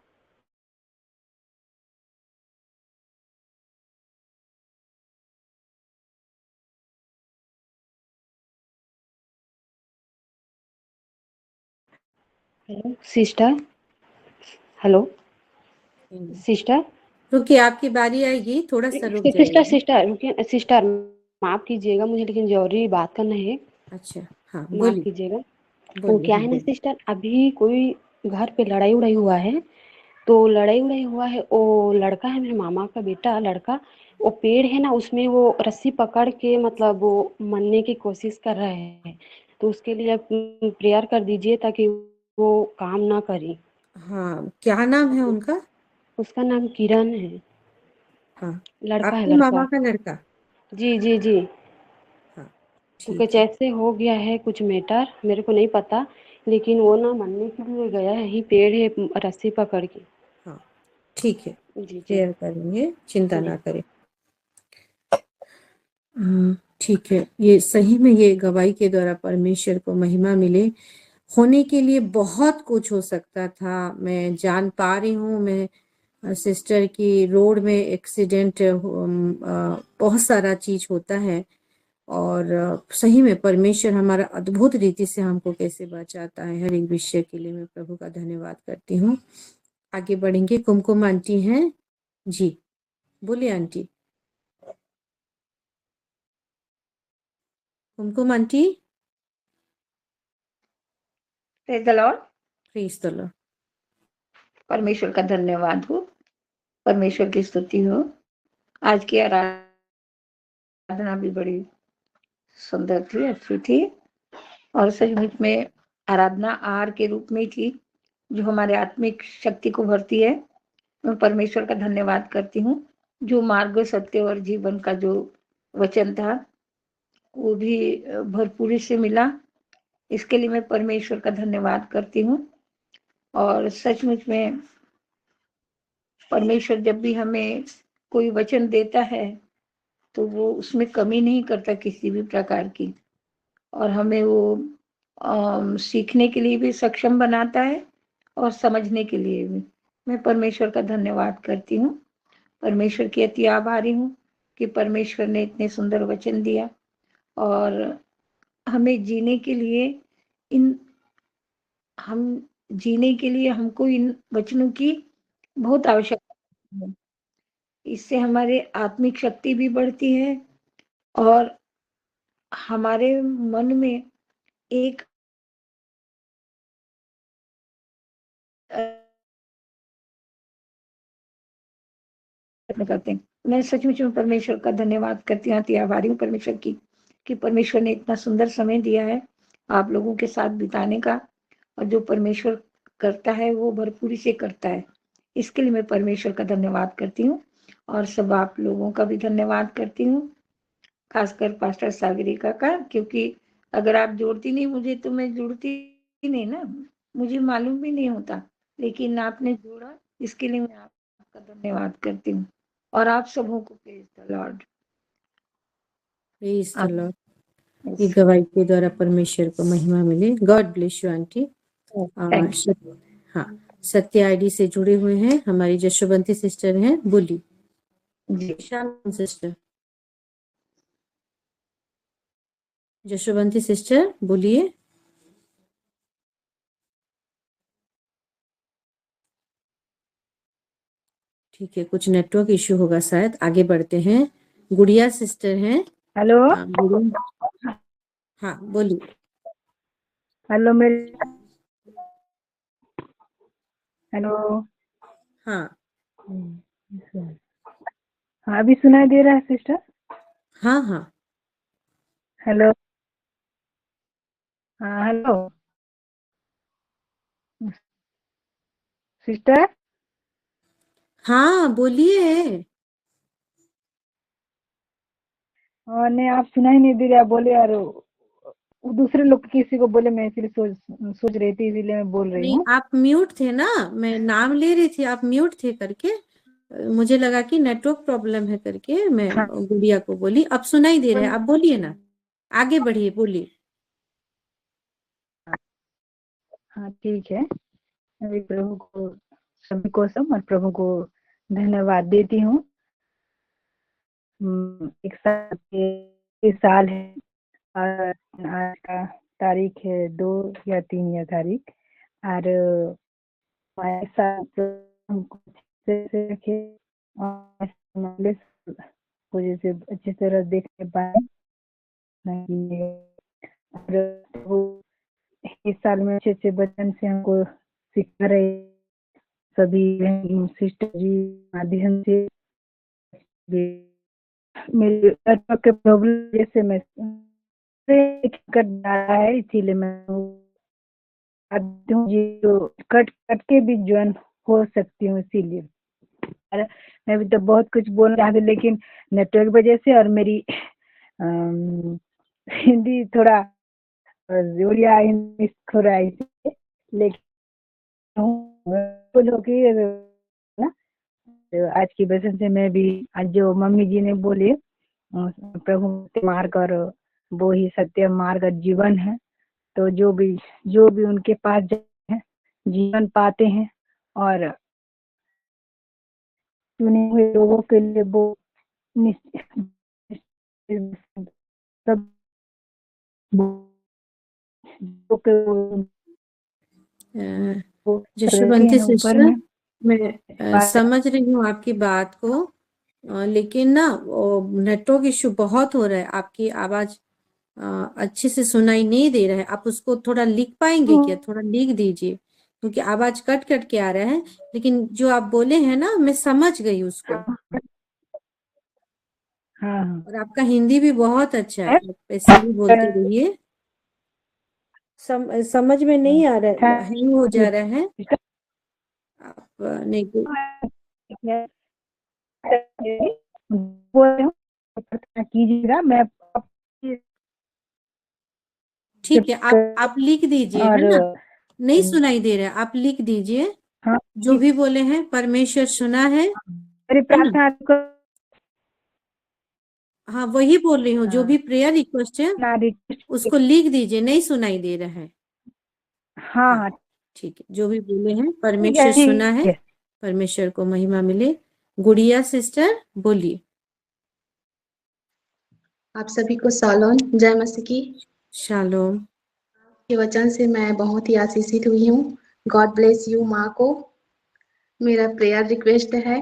Hello sister. Hello sister. रुकिए, आपकी बारी आएगी, थोड़ा सा रुक सिस्टर जाइए। सिस्टर रुकिए सिस्टर, माफ कीजिएगा, मुझे लेकिन जरूरी बात करना है। अच्छा, हाँ माफ बोलिए। कीजिएगा। वो बोलिए, क्या हाँ है ना बोलिए। सिस्टर, अभी कोई घर पे लड़ाई उड़ाई हुआ है, तो लड़ाई उड़ाई हुआ है। वो लड़का है मेरे मामा का बेटा, लड़का, वो पेड़ है ना, उसमें वो रस्सी पकड़ के मतलब वो मरने की कोशिश कर रहा है। तो उसके लिए आप प्रेयर कर दीजिए ताकि वो काम ना करे। हाँ, क्या नाम है उनका? उसका नाम किरण है। हाँ, लड़का है, आपके मामा लड़का। का लड़का? जी जी जी। हाँ, कुछ ठीक है। ऐसे हो गया है, कुछ मैटर मेरे को नहीं पता, लेकिन वो ना मरने के लिए गया है, ही पेड़ है रस्सी पकड़ के। हाँ, ठीक है, जी जी शेयर करेंगे, चिंता जी। ना करें। ठीक है, ये सही में ये गवाही के द्वारा परमेश्वर को महिमा मिले। होने के लिए बहुत कुछ हो सकता था, मैं जान पा रही हूँ। मैं सिस्टर की रोड में एक्सीडेंट, बहुत सारा चीज होता है और सही में परमेश्वर हमारा अद्भुत रीति से हमको कैसे बचाता है। हर एक विषय के लिए मैं प्रभु का धन्यवाद करती हूँ। आगे बढ़ेंगे। कुमकुम आंटी हैं जी, बोलिए aunty. Kumkum aunty. Praise the Lord. Praise the Lord. परमेश्वर का धन्यवाद हो, परमेश्वर की स्तुति हो। आज की आराधना भी बड़ी सुंदर थी, अच्छी थी और सचमुच में आराधना आहार के रूप में थी जो हमारे आत्मिक शक्ति को भरती है। मैं परमेश्वर का धन्यवाद करती हूँ। जो मार्ग, सत्य और जीवन का जो वचन था वो भी भरपूरी से मिला, इसके लिए मैं परमेश्वर का धन्यवाद करती हूँ। और सचमुच में परमेश्वर जब भी हमें कोई वचन देता है तो वो उसमें कमी नहीं करता किसी भी प्रकार की, और हमें वो सीखने के लिए भी सक्षम बनाता है और समझने के लिए भी। मैं परमेश्वर का धन्यवाद करती हूँ। परमेश्वर की अति आभारी हूँ कि परमेश्वर ने इतने सुंदर वचन दिया और हमें जीने के लिए हमको इन वचनों की बहुत आवश्यकता है। इससे हमारे आत्मिक शक्ति भी बढ़ती है और हमारे मन में एक करते हैं। मैं सचमुच में परमेश्वर का धन्यवाद करती हूँ, अति आभारी हूँ परमेश्वर की कि परमेश्वर ने इतना सुंदर समय दिया है आप लोगों के साथ बिताने का, और जो परमेश्वर करता है वो भरपूरी से करता है। इसके लिए मैं परमेश्वर का धन्यवाद करती हूँ और सब आप लोगों का भी धन्यवाद करती हूँ, खासकर पास्टर सागरिका का, क्योंकि अगर आप जोड़ती नहीं मुझे तो मैं जुड़ती नहीं ना, मुझे मालूम भी नहीं होता, लेकिन आपने जोड़ा, इसके लिए मैं आपका धन्यवाद करती हूँ। और आप सबों को praise the Lord. Praise the Lord. ये गवाही के द्वारा परमेश्वर को महिमा मिले। God bless you aunty. हाँ, सत्य आईडी से जुड़े हुए हैं हमारी जशोबंती सिस्टर हैं, बोली जी। सिस्टर जशोबंती सिस्टर बोलिए। ठीक है, कुछ नेटवर्क इश्यू होगा शायद। आगे बढ़ते हैं। गुड़िया सिस्टर हैं। हेलो। हाँ बोलिए। हेलो मेरे हेलो। हाँ हाँ, अभी सुनाई दे रहा है सिस्टर? हाँ हाँ हेलो। हाँ हेलो सिस्टर। हाँ बोलिए। नहीं, आप सुनाई नहीं दे रहा, बोले यार दूसरे लोग किसी को बोले, मैं इसलिए सोच रही थी, इसीलिए मैं बोल रही नहीं, हूँ। आप म्यूट थे ना, मैं नाम ले रही थी, आप म्यूट थे करके मुझे लगा कि नेटवर्क प्रॉब्लम है करके मैं हाँ। गुड़िया को बोली। अब सुनाई दे रहा है, आप बोलिए ना, आगे बढ़िए, बोलिए। हाँ ठीक है। मैं प्रभु को, सभी को सब और प्रभु को धन्यवाद देती हूँ। एक साल है और आज का तारीख है 2 या 3 या तारीख, और हमारे साथ हमको अच्छे से रखे और को जैसे अच्छी तरह देखने पाए। और वो इस साल में अच्छे अच्छे बचपन से हमको सिखा रहे, सभी सिस्टर जी माध्यम से। मेरे नेटवर्क के प्रॉब्लम जैसे मैं कट रहा है, इसीलिए मैं जो कट के भी ज्वाइन हो सकती हूँ, इसीलिए मैं भी तो बहुत कुछ बोल रहा था, लेकिन नेटवर्क वजह से और मेरी हिंदी थोड़ा जोड़िया हिंदी थोड़ा ऐसे, लेकिन ना तो आज की वजह से मैं भी, आज जो मम्मी जी ने बोले प्रभु मार्ग और वो ही सत्य मार्ग और जीवन है, तो जो भी उनके पास जाते हैं जीवन पाते हैं, और चुने हुए लोगों के लिए वो सब जो के वो जशोवंती हैं ऊपर सिस्टर, में मैं समझ रही हूँ आपकी बात को, लेकिन ना वो नेटवर्क इशू बहुत हो रहा है, आपकी आवाज अच्छे से सुनाई नहीं दे रहा है। आप उसको थोड़ा लिख पाएंगे क्या? थोड़ा लिख दीजिए, क्योंकि आवाज कट कट के आ रहा है, लेकिन जो आप बोले हैं ना मैं समझ गई उसको। हाँ और आपका हिंदी भी बहुत अच्छा है, आप ऐसे ही बोलते रहिए। समझ में नहीं आ रहा है, हैंग हो जा रहा है। आप नहीं तो कीजिएगा, मैं ठीक है, आप लिख दीजिए, है ना? नहीं सुनाई दे रहा है, आप लिख दीजिए। हाँ, जो भी बोले हैं परमेश्वर सुना है मेरी ना? प्रार्थना हाँ वही बोल रही हूँ, जो भी प्रेयर रिक्वेस्ट है उसको लिख दीजिए, नहीं सुनाई दे रहा है। हाँ हाँ ठीक है, जो भी बोले हैं परमेश्वर सुना है, परमेश्वर को महिमा मिले। गुड़िया सिस्टर बोलिए। आप सभी को शालोम, जय मसीह की। शालोम। के वचन से मैं बहुत ही आशीषित हुई हूँ। गॉड ब्लेस यू माँ को। मेरा प्रेयर रिक्वेस्ट है,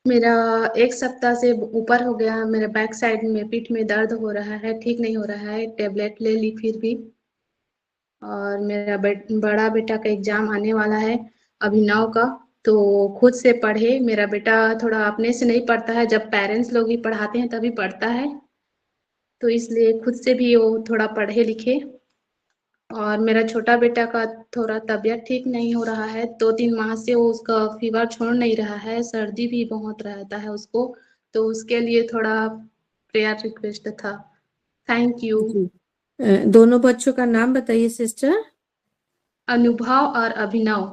मेरा 1 सप्ताह से ऊपर हो गया, मेरे बैक साइड में पीठ में दर्द हो रहा है, ठीक नहीं हो रहा है, टेबलेट ले ली फिर भी। और मेरा बड़ा बेटा का एग्जाम आने वाला है अभिनव का, तो खुद से पढ़े। मेरा बेटा थोड़ा अपने से नहीं पढ़ता है, जब पेरेंट्स लोग ही पढ़ाते हैं तभी पढ़ता है, तो इसलिए खुद से भी वो थोड़ा पढ़े लिखे। और मेरा छोटा बेटा का थोड़ा तबीयत ठीक नहीं हो रहा है, 2-3 माह से वो उसका फीवर छोड़ नहीं रहा है, सर्दी भी बहुत रहता है उसको, तो उसके लिए थोड़ा प्रेयर रिक्वेस्ट था। Thank you. दोनों बच्चों का नाम बताइए सिस्टर। अनुभव और अभिनव।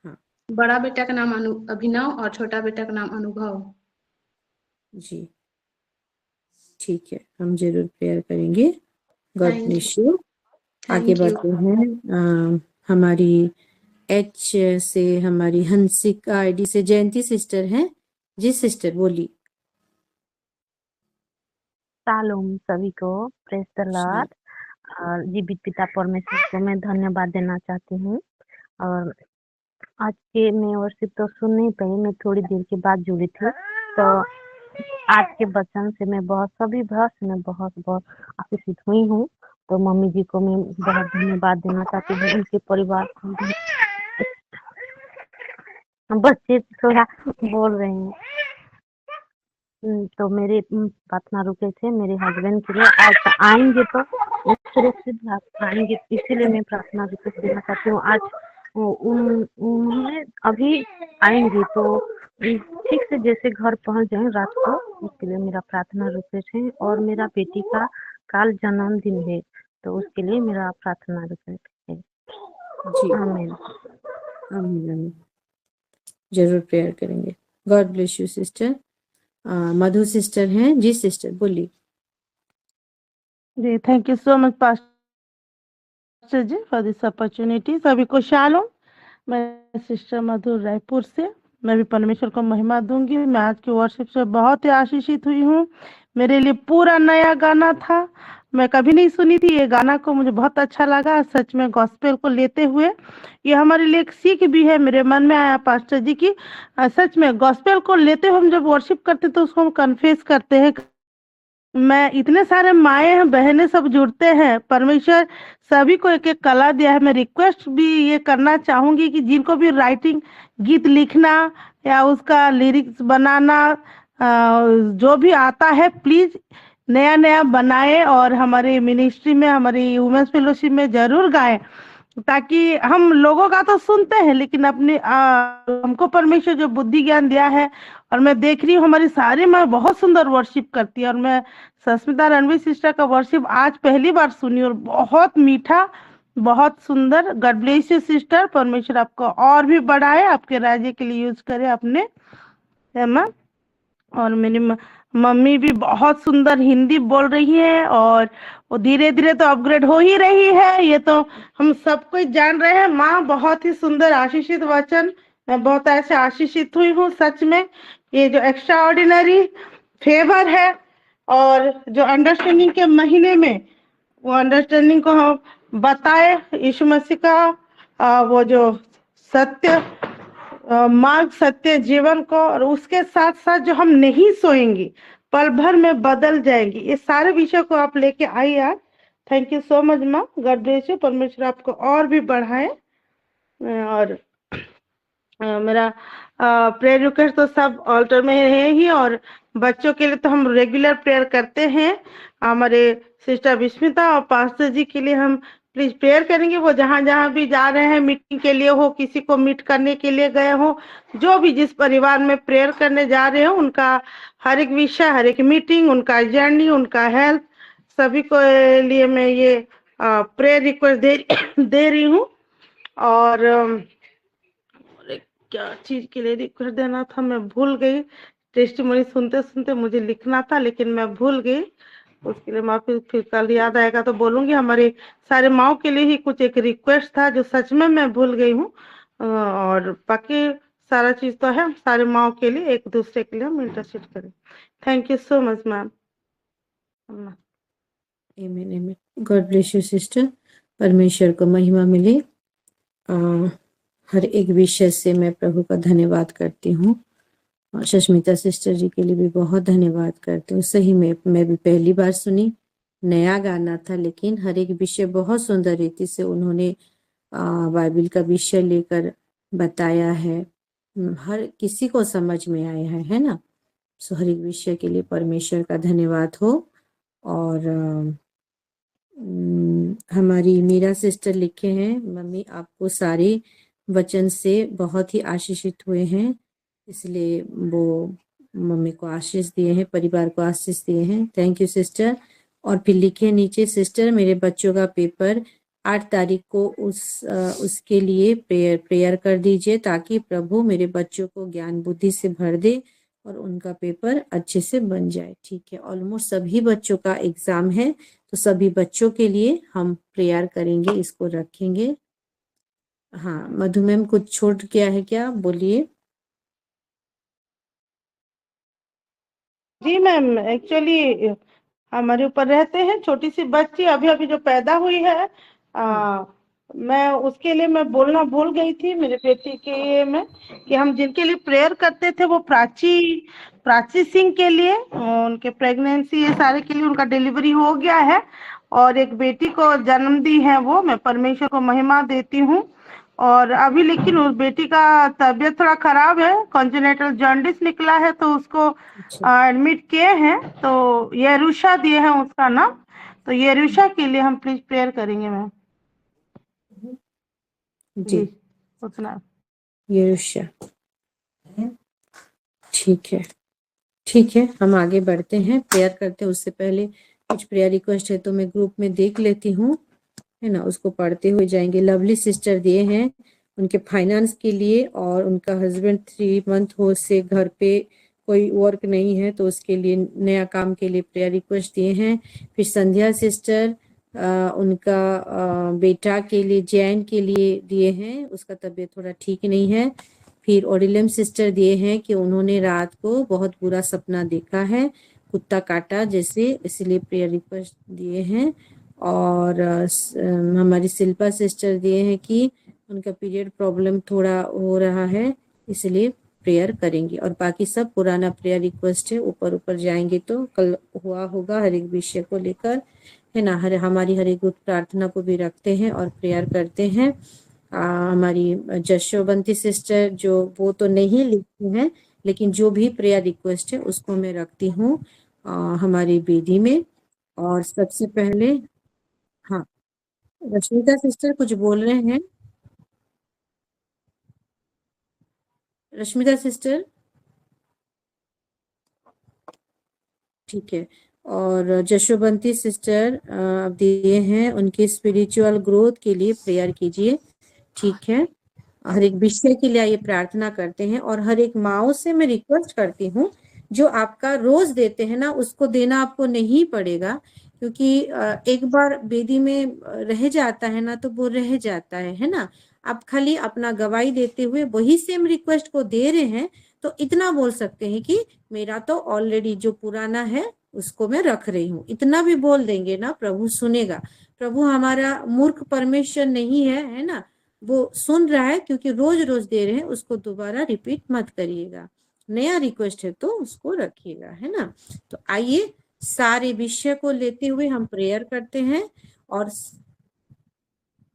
हाँ। बड़ा बेटा का नाम अभिनव और छोटा बेटा का नाम अनुभव। जी ठीक है, हम जरूर प्रेयर करेंगे। God bless you. आगे बढ़ते हैं। हमारी एच से हमारी हंसिका आईडी से जयंती सिस्टर हैं। जी सिस्टर बोलिए। शालोम सभी को, प्रेज द लॉर्ड। और जीवित पिता परमेश्वर को मैं धन्यवाद देना चाहती हूँ। और आज के मैं वर्शिप तो सुन नहीं पाई, मैं थोड़ी देर के बाद जुड़ी थी, तो आज के वचन से मैं सभी भाषा में बहुत आशीषित हुई हूँ। तो मम्मी जी को मैं बहुत धन्यवाद देना चाहती हूँ, उनके परिवार को। बच्चे थोड़ा बोल रहे हैं, तो मेरे प्रार्थना रुके थे मेरे हस्बैंड के लिए, आज आएंगे तो सुरक्षित आएंगे, इसीलिए मैं प्रार्थना रिक्वेस्ट देना चाहती हूँ। आज उन्होंने अभी आएंगे तो ठीक से जैसे घर पहुंच जाए रात को, उसके लिए मेरा प्रार्थना रिक्वेस्ट है। और मेरा बेटी का काल जन्मदिन है, तो उसके लिए मेरा प्रार्थना रिक्वेस्ट है। आमीन आमीन, जरूर प्रेयर करेंगे। God bless you sister. Madhu sister हैं। जी सिस्टर बोलिए। जी thank you so much pastor ji for this opportunity. सभी को शालोम। मैं सिस्टर मधु रायपुर से, मैं भी परमेश्वर को महिमा दूंगी। मैं आज की वर्शिप से बहुत ही आशीषित हुई हूँ। मेरे लिए पूरा नया गाना था, मैं कभी नहीं सुनी थी ये गाना को, मुझे बहुत अच्छा लगा। सच में गॉस्पेल को लेते हुए ये हमारे लिए एक सीख भी है। मेरे मन में आया पास्टर जी की सच में गॉस्पेल को लेते हुए हम जब वर्शिप करते तो उसको हम कन्फेस करते हैं। मैं इतने सारे माए हैं, बहनें सब जुड़ते हैं, परमेश्वर सभी को एक एक कला दिया है। मैं रिक्वेस्ट भी ये करना चाहूंगी कि जिनको भी राइटिंग, गीत लिखना या उसका लिरिक्स बनाना जो भी आता है, प्लीज नया नया बनाए और हमारे मिनिस्ट्री में, हमारी वुमेन्स फेलोशिप में जरूर गाएं, ताकि हम लोगों का तो सुनते हैं लेकिन अपने हमको परमेश्वर जो बुद्धि ज्ञान दिया है। और मैं देख रही हूँ हमारी सारी माँ बहुत सुंदर वर्शिप करती है, और मैं सस्मिता रणवीर सिस्टर का वर्शिप आज पहली बार सुनी और बहुत मीठा, बहुत सुंदर। गॉड ब्लेस यू सिस्टर, परमेश्वर आपको और भी बढ़ाए, आपके राज्य के लिए यूज करे अपने, है ना। और मेरी मम्मी भी बहुत सुंदर हिंदी बोल रही है और वो धीरे धीरे तो अपग्रेड हो ही रही है, ये तो हम सब कोई जान रहे हैं। माँ बहुत ही सुंदर आशीषित वचन, मैं बहुत ऐसे आशीषित हुई हूँ सच में। ये जो एक्स्ट्रा ऑर्डिनरी फेवर है और जो अंडरस्टैंडिंग के महीने में वो अंडरस्टैंडिंग को हम बताए, यीशु मसीह का वो जो सत्य मार्ग, सत्य जीवन को, और उसके साथ साथ जो हम नहीं सोएंगे, पल भर में बदल जाएंगी, ये सारे विषय को आप लेके आई आज। थैंक यू सो मच माँ, गॉड ब्लेस यू, परमेश्वर आपको और भी बढ़ाए। और मेरा प्रेयर रिक्वेस्ट तो सब ऑल्टर में है ही, और बच्चों के लिए तो हम रेगुलर प्रेयर करते हैं। हमारे सिस्टर विस्मिता और पास्टर जी के लिए हम प्लीज प्रेयर करेंगे। वो जहाँ जहाँ भी जा रहे हैं, मीटिंग के लिए हो, किसी को मीट करने के लिए गए हो, जो भी जिस परिवार में प्रेयर करने जा रहे हो, उनका हर एक विषय, हर एक मीटिंग, उनका जर्नी, उनका हेल्थ, सभी को लिए मैं ये प्रेयर रिक्वेस्ट दे रही हूँ। और क्या चीज के लिए रिक्वेस्ट देना था मैं भूल गई। टेस्टिमनी सुनते सुनते मुझे लिखना था, लेकिन मैं भूल गई। उसके लिए माफी, फिर कल याद आएगा तो बोलूंगी। हमारे सारे माओ के लिए ही कुछ एक रिक्वेस्ट था जो सच में मैं भूल गई हूँ, और बाकी सारा चीज तो है। सारे माओ के लिए, एक दूसरे के लिए हम इंटरसीड करें। Thank you so much ma'am. आमीन आमीन। गॉड ब्लेस यू सिस्टर, परमेश्वर को महिमा मिले। हर एक विषय से मैं प्रभु का धन्यवाद करती हूँ। सुष्मिता सिस्टर जी के लिए भी बहुत धन्यवाद करती हूँ। सही में मैं भी पहली बार सुनी, नया गाना था, लेकिन हर एक विषय बहुत सुंदर रीति से उन्होंने बाइबल का विषय लेकर बताया है। हर किसी को समझ में आया है ना। सो हर एक विषय के लिए परमेश्वर का धन्यवाद हो। और हमारी मीरा सिस्टर लिखे हैं, मम्मी आपको सारे वचन से बहुत ही आशीषित हुए हैं, इसलिए वो मम्मी को आशीष दिए हैं, परिवार को आशीष दिए हैं। Thank you sister. और फिर लिखे नीचे, सिस्टर मेरे बच्चों का पेपर 8 तारीख को उसके लिए प्रेयर कर दीजिए, ताकि प्रभु मेरे बच्चों को ज्ञान बुद्धि से भर दे और उनका पेपर अच्छे से बन जाए। ठीक है, ऑलमोस्ट सभी बच्चों का एग्जाम है, तो सभी बच्चों के लिए हम प्रेयर करेंगे, इसको रखेंगे। हाँ, मधु मैम कुछ छूट गया है क्या, बोलिए। जी मैम, एक्चुअली हमारे ऊपर रहते हैं, छोटी सी बच्ची अभी अभी जो पैदा हुई है, मैं उसके लिए मैं बोलना भूल गई थी मेरे बेटी के में, कि हम जिनके लिए प्रेयर करते थे वो प्राची सिंह के लिए, उनके प्रेगनेंसी, ये सारे के लिए उनका डिलीवरी हो गया है, और एक बेटी को जन्म दी है। वो मैं परमेश्वर को महिमा देती हूँ। और अभी लेकिन उस बेटी का तबीयत थोड़ा खराब है, कॉन्जेनिटल जॉन्डिस निकला है, तो उसको एडमिट किए हैं। तो येरूशा दिए हैं उसका नाम, तो येरूशा के लिए हम प्लीज प्रेयर करेंगे मैम। जी उतना येरूशा, ठीक है ठीक है, हम आगे बढ़ते हैं, प्रेयर करते हैं। उससे पहले कुछ प्रेयर रिक्वेस्ट है तो मैं ग्रुप में देख लेती हूँ, है ना, उसको पढ़ते हुए जाएंगे। लवली सिस्टर दिए हैं उनके फाइनेंस के लिए, और उनका हस्बैंड 3 मंथ हो से घर पे कोई वर्क नहीं है, तो उसके लिए नया काम के लिए प्रेयर रिक्वेस्ट दिए हैं। फिर संध्या सिस्टर उनका बेटा के लिए, जैन के लिए दिए हैं, उसका तबीयत थोड़ा ठीक नहीं है। फिर ओडिलम सिस्टर दिए हैं कि उन्होंने रात को बहुत बुरा सपना देखा है, कुत्ता काटा जैसे, इसलिए प्रेयर रिक्वेस्ट दिए हैं। और हमारी शिल्पा सिस्टर दिए हैं कि उनका पीरियड प्रॉब्लम थोड़ा हो रहा है, इसलिए प्रेयर करेंगे। और बाकी सब पुराना प्रेयर रिक्वेस्ट है, ऊपर ऊपर जाएंगे तो कल हुआ होगा हर एक विषय को लेकर, है ना। हमारी हर एक ग्रुप प्रार्थना को भी रखते हैं और प्रेयर करते हैं। हमारी जशोवंती सिस्टर, जो वो तो नहीं लिखती हैं, लेकिन जो भी प्रेयर रिक्वेस्ट है उसको मैं रखती हूँ हमारी वेदी में। और सबसे पहले, हाँ, रश्मिता सिस्टर कुछ बोल रहे हैं। रश्मिता सिस्टर, ठीक है। और जशोबंती सिस्टर दिए हैं उनकी स्पिरिचुअल ग्रोथ के लिए प्रेयर कीजिए, ठीक है। हर एक विषय के लिए ये प्रार्थना करते हैं। और हर एक माओ से मैं रिक्वेस्ट करती हूँ, जो आपका रोज देते हैं ना, उसको देना आपको नहीं पड़ेगा, क्योंकि एक बार वेदी में रह जाता है ना, तो वो रह जाता है ना। आप खाली अपना गवाही देते हुए वही सेम रिक्वेस्ट को दे रहे हैं, तो इतना बोल सकते हैं कि मेरा तो ऑलरेडी जो पुराना है उसको मैं रख रही हूँ। इतना भी बोल देंगे ना, प्रभु सुनेगा। प्रभु हमारा मूर्ख परमेश्वर नहीं है ना, वो सुन रहा है, क्योंकि रोज रोज दे रहे हैं, उसको दोबारा रिपीट मत करिएगा। नया रिक्वेस्ट है तो उसको रखिएगा, है ना। तो आइए सारे विषय को लेते हुए हम प्रेयर करते हैं। और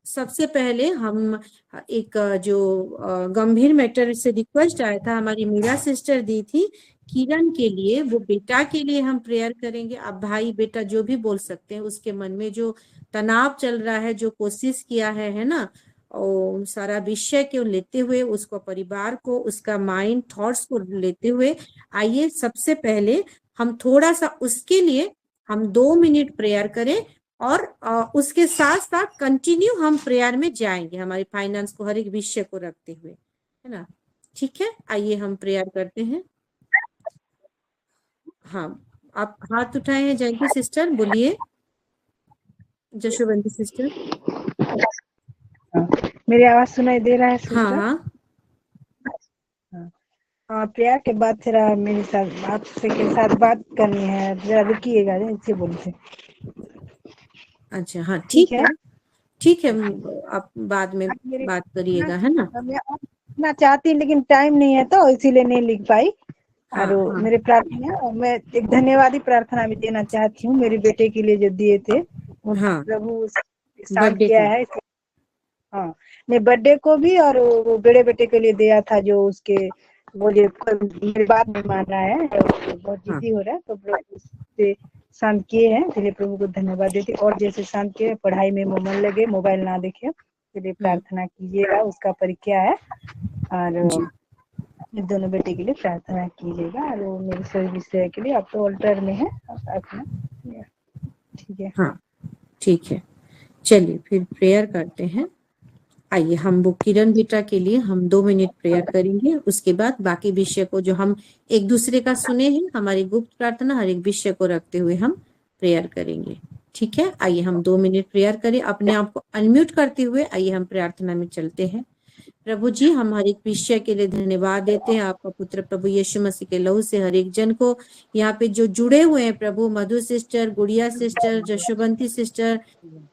सबसे पहले हम एक जो गंभीर मैटर से रिक्वेस्ट आया था, हमारी मीरा सिस्टर दी थी किरण के लिए, वो बेटा के लिए हम प्रेयर करेंगे। आप भाई बेटा जो भी बोल सकते हैं, उसके मन में जो तनाव चल रहा है, जो कोशिश किया है ना, और सारा विषय को लेते हुए, उसको परिवार को, उसका माइंड थॉट्स को लेते हुए, आइए सबसे पहले हम थोड़ा सा उसके लिए हम 2 मिनट प्रेयर करें। और उसके साथ साथ कंटिन्यू हम प्रेयर में जाएंगे, हमारे फाइनेंस को, हर एक विषय को रखते हुए, है ना। ठीक है, आइए हम प्रेयर करते हैं। हाँ, आप हाथ उठाए हैं जयंती सिस्टर, बोलिए। जशोवंती सिस्टर, मेरी आवाज सुनाई दे रहा है सिस्टर? हाँ हाँ, प्रेयर के बाद जरा मेरे साथ आपसे के साथ बात करनी है, जरा रुकिएगा, नीचे बोलते। अच्छा, हाँ ठीक है, ठीक है, आप बाद में बात करिएगा, है ना। मैं लिखना चाहती लेकिन टाइम नहीं है, तो इसीलिए नहीं लिख पाई। और हाँ। मेरे प्रार्थना, मैं एक धन्यवादी प्रार्थना भी देना चाहती हूँ मेरे बेटे के लिए जो दिए थे, वो हाँ, प्रभु शांत किया है। हाँ, मैं बर्थडे को भी और वो बड़े बेटे के लिए दिया था, जो उसके वो जो मेरी बात नहीं मान रहा है, बहुत जिद्दी हो रहा है, तो प्रभु उससे शांत किए हैं, इसलिए प्रभु को धन्यवाद देती। और जैसे शांत किए, पढ़ाई में मन लगे, मोबाइल ना देखे, इसलिए प्रार्थना कीजिएगा। उसका परीक्षा है, और दोनों बेटे के लिए प्रार्थना कीजिएगा। और वो मेरे सभी विषय के लिए, अब तो अल्टर में है अपना, ठीक है। हाँ ठीक है, चलिए फिर प्रेयर करते हैं। आइए हम वो किरण बेटा के लिए हम 2 मिनट प्रेयर करेंगे। उसके बाद बाकी विषय को जो हम एक दूसरे का सुने हैं, हमारी गुप्त प्रार्थना, हर एक विषय को रखते हुए हम प्रेयर करेंगे। ठीक है, आइए हम 2 मिनट प्रेयर करें। अपने आप को अनम्यूट करते हुए आइए हम प्रार्थना में चलते हैं। प्रभु जी, हम हर एक विषय के लिए धन्यवाद देते हैं। आपका पुत्र प्रभु यीशु मसीह के लहू से हर एक जन को यहाँ पे जो जुड़े हुए हैं, प्रभु Madhu sister, Gudiya sister, Jashowanti sister,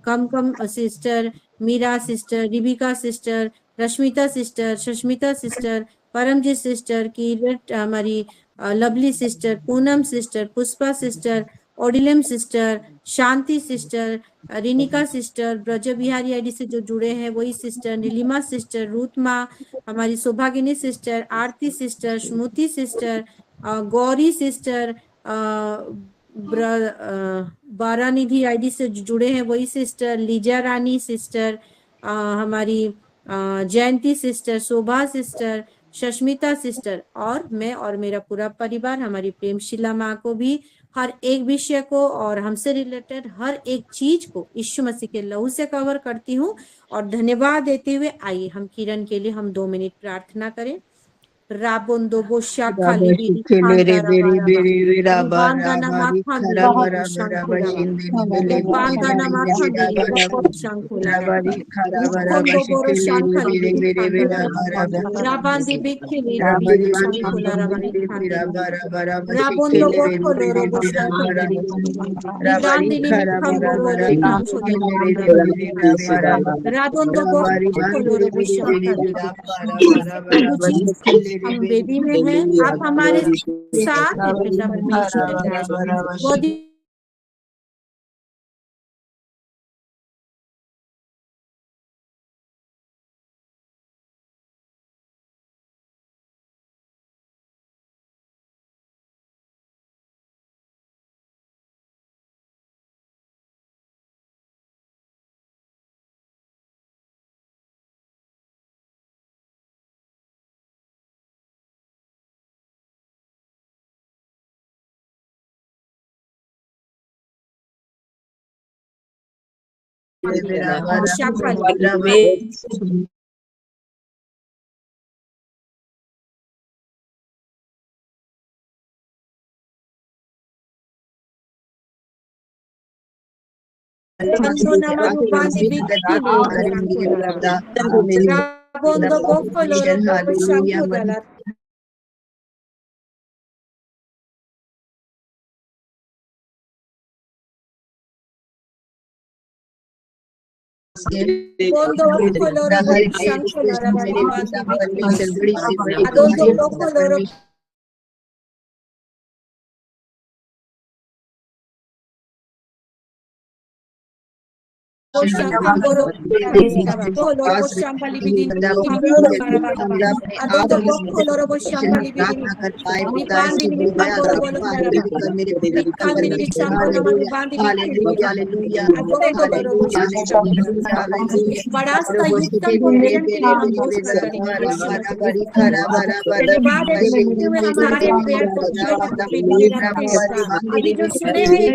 कम sister, Meera sister, Rebecca sister, Rashmita sister, Shashmita sister, Paramjit sister, Kirat, हमारी lovely sister, Poonam sister, Pushpa sister, ओडिलम sister, Shanti sister, Rinika sister, Braj Bihari ID से जो जुड़े हैं वही सिस्टर, नीलिमा सिस्टर, रूथ माँ, हमारी सौभागिनी सिस्टर, आरती सिस्टर, स्मृति सिस्टर, गौरी सिस्टर, बारानिधि आईडी से जुड़े हैं वही सिस्टर, लीजा रानी सिस्टर, हमारी जयंती सिस्टर, शोभा सिस्टर, शश्मिता सिस्टर, और मैं और मेरा पूरा परिवार, हमारी प्रेमशिला माँ को भी, हर एक विषय को और हमसे रिलेटेड हर एक चीज को यीशु मसीह के लहू से कवर करती हूँ और धन्यवाद देते हुए आइए हम किरण के लिए हम 2 मिनट प्रार्थना करें। राबोंदो बोशा खाली बिरी खांदा रबा बांदाना माखांदी बिरी शंकुला बांदाना माखांदी बिरी शंकुला रुकोंदो बोरो शंखाली बिरी खांदा राबांदी बिखिली बिरी शंकुला रबारी खांदी राबोंदो बोखोलो रोबो शंखाली रिबांदी निमिखंदो रोबो शंकुला राबोंदो बोखोलो रोबो शंखाली प्रभु जी, हम वेदी में हैं, आप हमारे साथ हैं पिता परमेश्वर। गोदी Bondo coloro shanko lara bari bandi bindi. Adondo coloro बड़ा सा युक्तम भोजन के लिए हम घोषणा करेंगे हमारे प्रेयर को अभी जो सुने हैं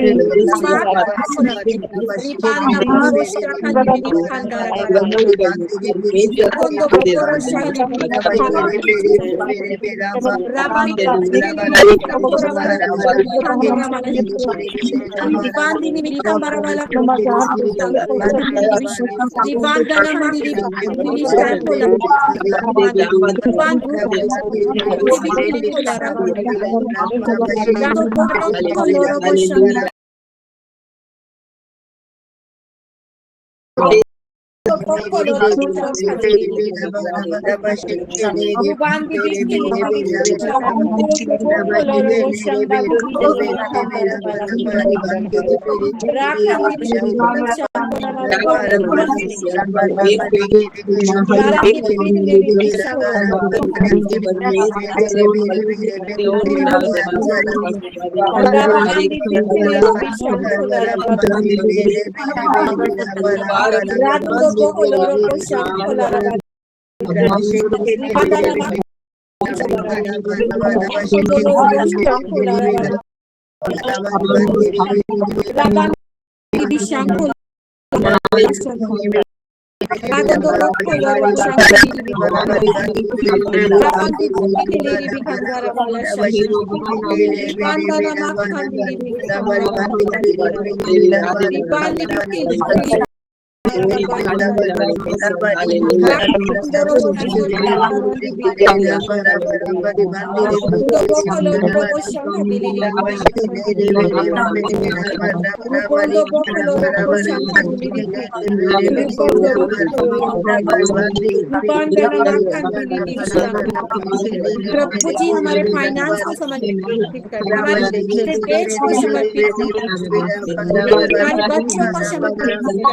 प्रभु जी हमारे फाइनेंस को समर्पित करते हैं, हमारे देश को समर्पित करते हैं, हमारे बच्चों को समर्पित करते हैं,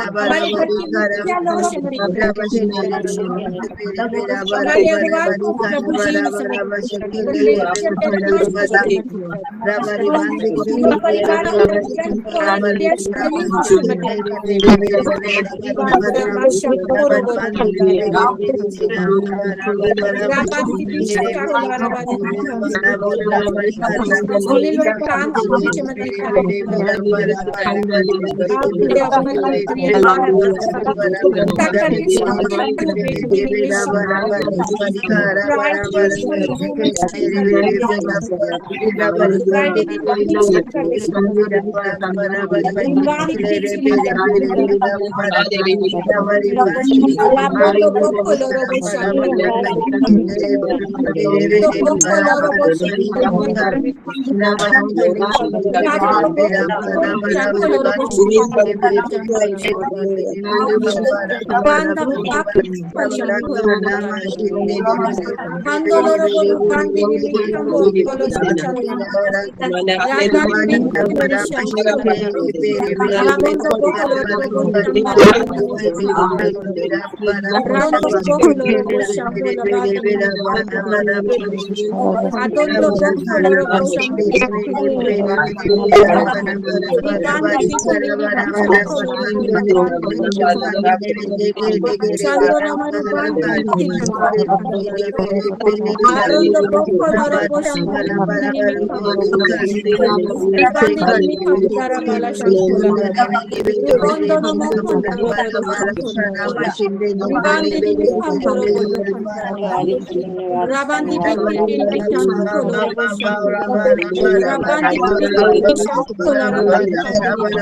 हमारे घर की मुखिया लोग समर्पित करते हैं, हमारे अगुवाई को प्रभु जी में समर्पित करते हैं,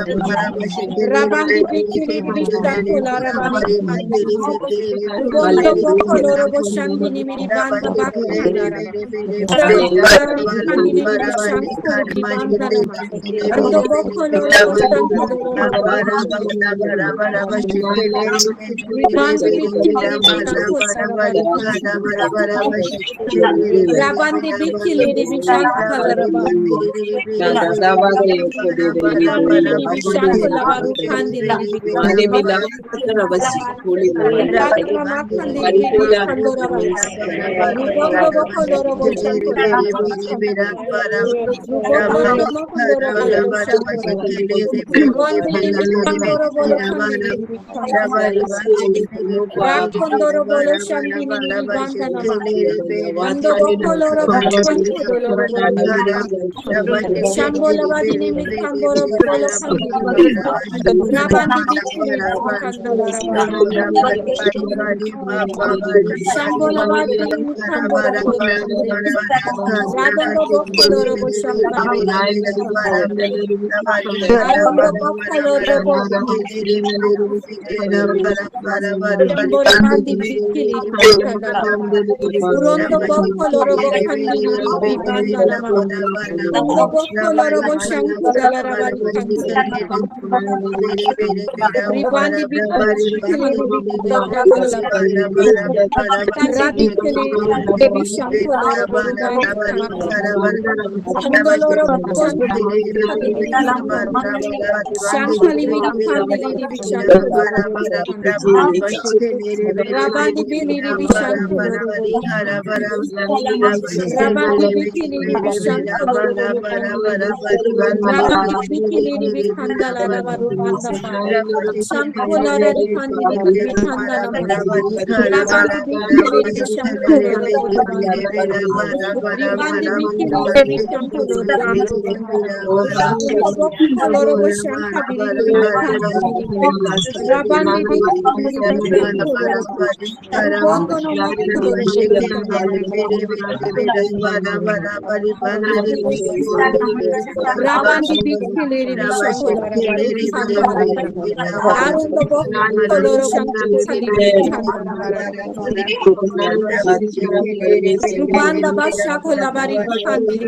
परिवार Rabandi bikili bishanto la rabari kandi. Rubondo boko loro boshandi ni miri banda bakandi la rabari. Kandi ni miri bishanto li banda la rabari. Ando boko loro boshandi loro Ribandi bikili bishanto la rabari kandi. Rabandi bikili bishanto la rabari. Bishanto la baru kandi li bishanto. Ribanda ma kandi li bishanto la rabari. Rubondo boko loro boshando la rabari. Rubondo loro boko loro boshando la rabari. Rubondo li bishanto la bolo kandi li bishanto la rabari. Rakondo bolo shandi ni ribanda la rabari. Ando boko loro boshando loro bolo Shambo la badini mi kamboro bolo kandi li Rabandi bikini kanda la rabari. Shambo la badini mi kamboro bolo kandi. Radondo boko loro bo shamba li Arondo boko loro bo Shambo la bandi bikini kanda la Urondo boko loro bo kandi li banda la Ando boko loro bo shanko la rabari kandi. Ribandi bikini bikini la Rabi kene devi shanko loro bo rubandi Ando loro bo shankali miri kandi li bishanko Rabandi bili bishanko loro bo Rabandi bikini bishanko loro bo Rabandi bikini bikanda la rabaru banda pa Shanko la kandi bikanda la Rabandi bikini bishanko loro bo Ribandi bikini bishanko loro bo shanka bili Rabandi bikini bishanko loro Bondo no Rabandi bikili bishanko la rabari Arundo boko loro shankali bikanda la Rubanda bashako la bari kandi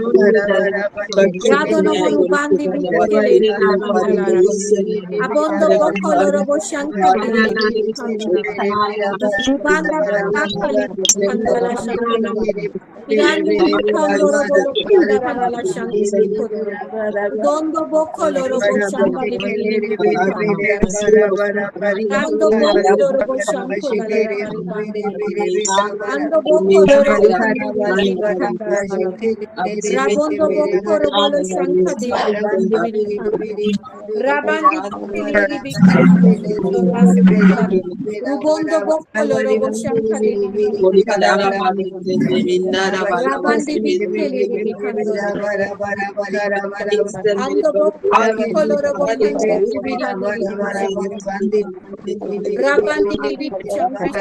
Radono rubandi bikili bikanda la Abondo boko loro bo shankali bikanda Rubanda bakali bikanda la shankali Irandi bikandoro bolo kanda la shankali Dondo boko loro bo shankali Ando boko loro bo shankali Ando boko loro Rabondo boko loro shankali Rabandi Rubondo boko loro bo shankali Rabandi bikili bikando Ando boko loro bo Rabandi bishanko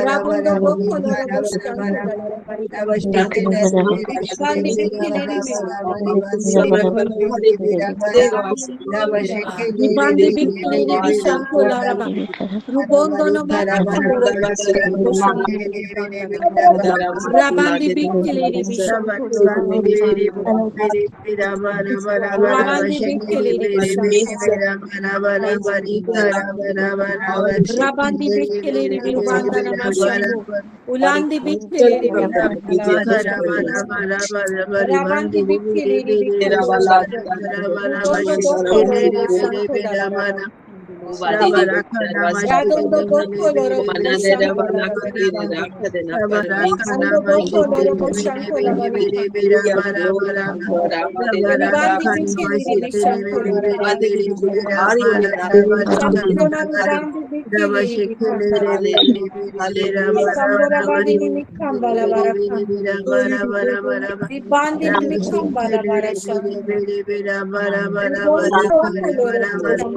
Rabondo boko loro bo shankali Rabandi bikili Ribandi bikili bishanko laraba Rubondo no Rabandi bikili bishanko Rabandi bikili Rabandi bikili Rubanda namashango Ulandi bikili Rabandi bikili Radondo boko loro boshanko Ando boko loro boshanko Ribandi bikili bishanko Ribandi leri bikanda la Sambora badi ni mikamba la bara kanda Ribandi ni mikamba la bara shanda Ribondo boko loro shamba la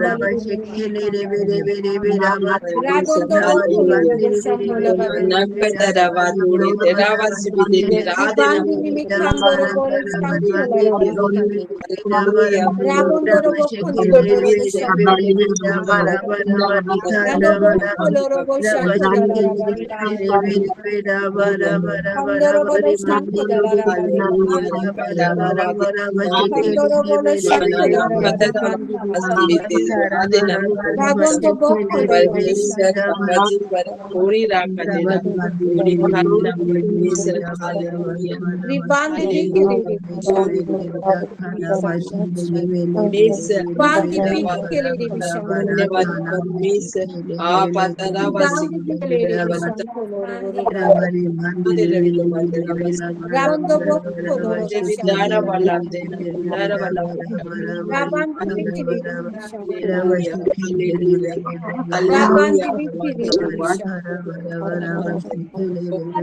Rabondo boko loro shamba la bara Ribandi ni mikamba la bara shamba la Rabondo boko loro shamba Rando boko loro shamba la Kandoro bolo shamba la Kandoro bolo shamba la Rabondo boko loro Ribandi bikiri Bandi bikiri Rabondo boko loro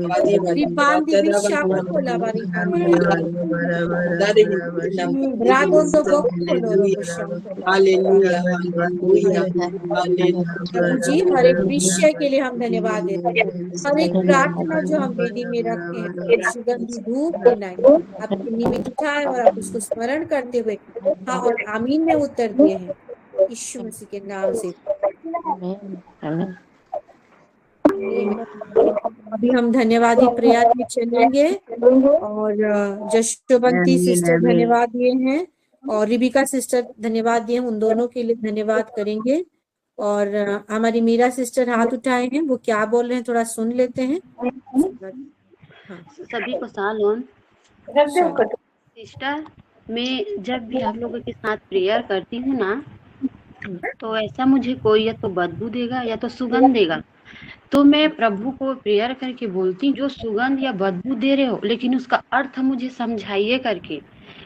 Ribandi bishaka kola bari Rabondo boko loro जी हर एक विषय के लिए हम धन्यवाद देते हैं हर एक प्रार्थना जो हम वेदी में रखे हैं सुगंधी धूप बनाए आपके निमित्त उठाए और आप उसको स्मरण करते हुए हाँ और आमीन में उत्तर दिए हैं यीशु मसीह के नाम से अभी हम धन्यवादी प्रयास में चलेंगे और जशोबंती सिस्टर धन्यवाद दिए हैं और रिबिका सिस्टर धन्यवाद दिए उन दोनों के लिए धन्यवाद करेंगे और हमारी मीरा सिस्टर हाथ उठाए हैं वो क्या बोल रहे हैं थोड़ा सुन लेते हैं सभी को सालोन सिस्टर मैं जब भी आप लोगों के साथ प्रेयर करती हूँ ना तो ऐसा मुझे कोई या तो बदबू देगा या तो सुगंध देगा तो मैं प्रभु को प्रेयर करके बोलती हूँ जो सुगंध या बदबू दे रहे हो लेकिन उसका अर्थ मुझे समझाइए करके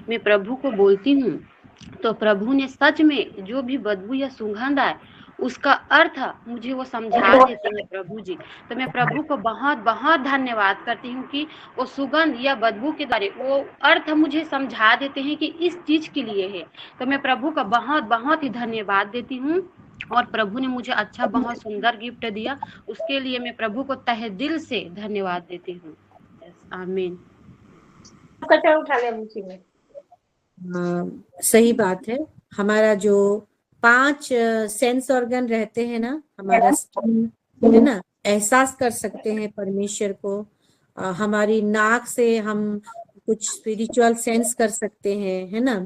मैं प्रभु को बोलती हूँ तो प्रभु ने सच में जो भी बदबू या सुगंध आए उसका अर्थ मुझे वो समझा देते हैं प्रभु जी तो मैं प्रभु को बहुत बहुत धन्यवाद करती हूँ कि वो सुगंध या बदबू के द्वारा वो अर्थ मुझे समझा देते हैं कि इस चीज के लिए है तो मैं प्रभु का बहुत बहुत ही धन्यवाद देती हूँ और प्रभु ने मुझे अच्छा बहुत सुंदर गिफ्ट दिया उसके लिए मैं प्रभु को तहे दिल से धन्यवाद देती हूँ आमीन सही बात है हमारा जो 5 सेंस ऑर्गन रहते हैं ना हमारा है ना एहसास कर सकते हैं परमेश्वर को हमारी नाक से हम कुछ स्पिरिचुअल सेंस कर सकते हैं है ना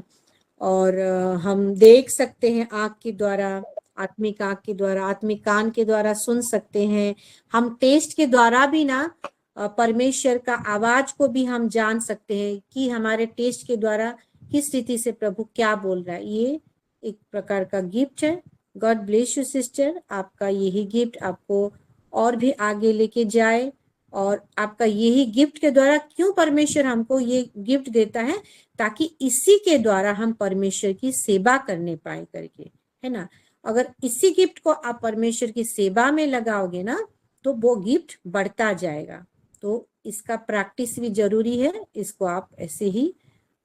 और हम देख सकते हैं आँख के द्वारा आत्मिक आँख के द्वारा आत्मिक कान के द्वारा सुन सकते हैं हम टेस्ट के द्वारा भी ना परमेश्वर का आवाज को भी हम जान सकते हैं कि हमारे टेस्ट के द्वारा किस रीति से प्रभु क्या बोल रहा है ये एक प्रकार का गिफ्ट है गॉड ब्लेस यू सिस्टर आपका यही गिफ्ट आपको और भी आगे लेके जाए और आपका यही गिफ्ट के द्वारा क्यों परमेश्वर हमको ये गिफ्ट देता है ताकि इसी के द्वारा हम परमेश्वर की सेवा करने पाए करके है ना अगर इसी गिफ्ट को आप परमेश्वर की सेवा में लगाओगे ना तो वो गिफ्ट बढ़ता जाएगा तो इसका प्रैक्टिस भी जरूरी है इसको आप ऐसे ही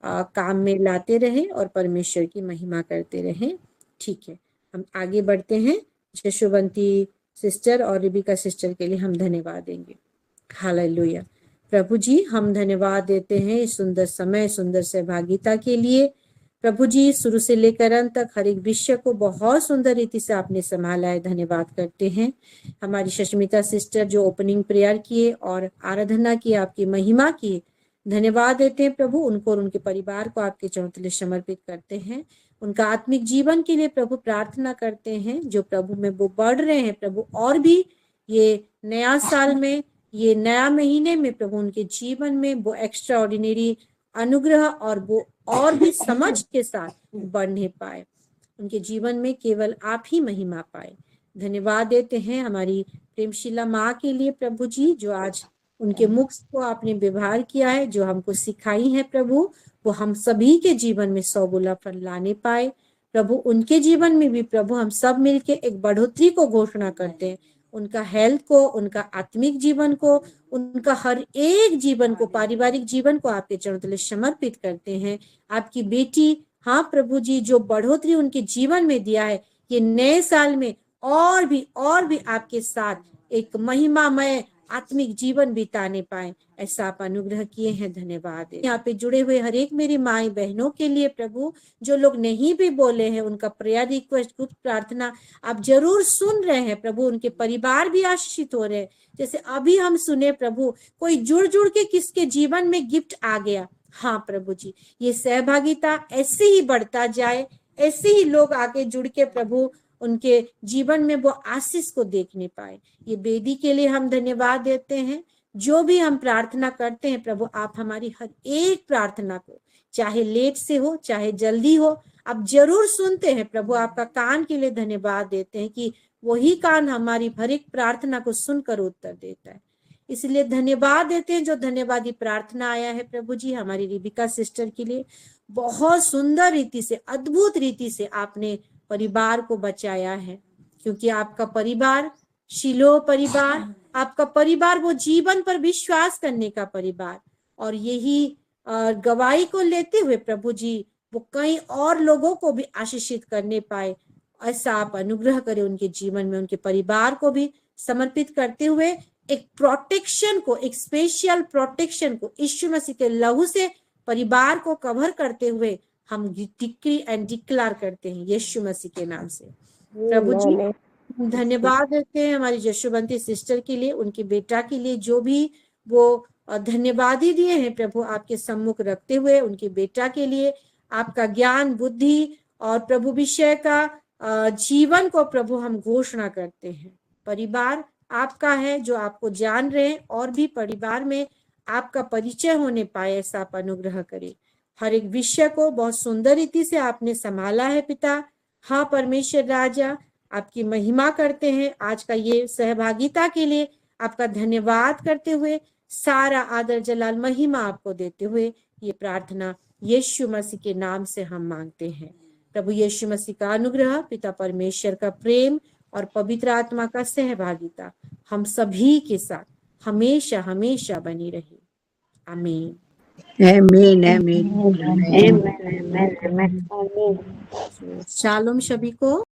काम में लाते रहें और परमेश्वर की महिमा करते रहें ठीक है हम आगे बढ़ते हैं जशोबंती सिस्टर और रिबिका सिस्टर के लिए हम धन्यवाद देंगे हालेलुया प्रभु जी हम धन्यवाद देते हैं इस सुंदर समय सुंदर सहभागिता के लिए प्रभु जी शुरू से लेकर अंत तक हर एक विषय को बहुत सुंदर रीति से आपने संभाला है धन्यवाद करते हैं हमारी शश्मिता सिस्टर जो ओपनिंग प्रेयर किए और आराधना की आपकी महिमा की धन्यवाद देते हैं प्रभु उनको और उनके परिवार को आपके चरणों तले समर्पित करते हैं उनका आत्मिक जीवन के लिए प्रभु प्रार्थना करते हैं जो प्रभु में वो बढ़ रहे हैं प्रभु और भी ये नया साल में ये नया महीने में प्रभु उनके जीवन में वो एक्स्ट्रा ऑर्डिनरी अनुग्रह और वो और भी समझ के साथ बढ़ने पाए उनके जीवन में केवल आप ही महिमा पाए धन्यवाद देते हैं हमारी प्रेमशीला माँ के लिए प्रभु जी जो आज उनके मुख को आपने व्यवहार किया है जो हमको सिखाई है प्रभु वो हम सभी के जीवन में 100 गुना फल लाने पाए प्रभु उनके जीवन में भी प्रभु हम सब मिलके एक बढ़ोतरी को घोषणा करते हैं, उनका हेल्थ को, उनका आत्मिक जीवन को, उनका हर एक जीवन को, पारिवारिक जीवन को आपके चरणों तले समर्पित करते हैं। आपकी बेटी, हाँ प्रभु जी, जो बढ़ोतरी उनके जीवन में दिया है, ये नए साल में और भी आपके साथ एक महिमामय आत्मिक जीवन बिताने पाए, ऐसा आप अनुग्रह किए हैं। धन्यवाद। यहाँ पे जुड़े हुए हर एक मेरी माई बहनों के लिए प्रभु, जो लोग नहीं भी बोले हैं, उनका प्रेयर रिक्वेस्ट, गुप्त प्रार्थना आप जरूर सुन रहे हैं प्रभु। उनके परिवार भी आशीषित हो रहे हैं। जैसे अभी हम सुने प्रभु, कोई जुड़ जुड़ के किसके जीवन में गिफ्ट आ गया। हाँ प्रभु जी, ये सहभागिता ऐसे ही बढ़ता जाए, ऐसे ही लोग आगे जुड़ के प्रभु उनके जीवन में वो आशीष को देखने पाए। ये बेदी के लिए हम धन्यवाद देते हैं। जो भी हम प्रार्थना करते हैं प्रभु, आप हमारी हर एक प्रार्थना को, चाहे लेट से हो चाहे जल्दी हो, आप जरूर सुनते हैं प्रभु। आपका कान के लिए धन्यवाद देते हैं कि वही कान हमारी हर एक प्रार्थना को सुनकर उत्तर देता है। इसलिए धन्यवाद देते हैं जो धन्यवादी प्रार्थना आया है प्रभु जी, हमारी रिबिका सिस्टर के लिए बहुत सुंदर रीति से, अद्भुत रीति से आपने परिवार को बचाया है। क्योंकि आपका परिवार शिलो परिवार, आपका परिवार वो जीवन पर विश्वास करने का परिवार, और यही गवाही को लेते हुए प्रभु जी वो कई और लोगों को भी आशीषित करने पाए, ऐसा आप अनुग्रह करें उनके जीवन में। उनके परिवार को भी समर्पित करते हुए एक प्रोटेक्शन को, एक स्पेशल प्रोटेक्शन को यीशु मसीह के लहू से परिवार को कवर करते हुए हम डिक्री एंड डिक्लेयर करते हैं यीशु मसीह के नाम से। प्रभु जी धन्यवाद देते हैं हमारी यशोवंती सिस्टर के लिए, उनके बेटा के लिए, जो भी वो धन्यवाद ही दिए हैं प्रभु आपके सम्मुख रखते हुए, उनके बेटा के लिए आपका ज्ञान, बुद्धि और प्रभु विषय का जीवन को प्रभु हम घोषणा करते हैं। परिवार आपका है जो आपको जान रहे हैं, और भी परिवार में आपका परिचय होने पाए, ऐसा आप अनुग्रह करें। हर एक विषय को बहुत सुंदर रीति से आपने संभाला है पिता। हाँ परमेश्वर राजा, आपकी महिमा करते हैं। आज का ये सहभागिता के लिए आपका धन्यवाद करते हुए, सारा आदर जलाल महिमा आपको देते हुए, ये प्रार्थना यीशु मसीह के नाम से हम मांगते हैं। प्रभु यीशु मसीह का अनुग्रह, पिता परमेश्वर का प्रेम और पवित्र आत्मा का सहभागिता हम सभी के साथ हमेशा हमेशा बनी रहे। आमीन। आमीन आमीन। शालोम सभी को।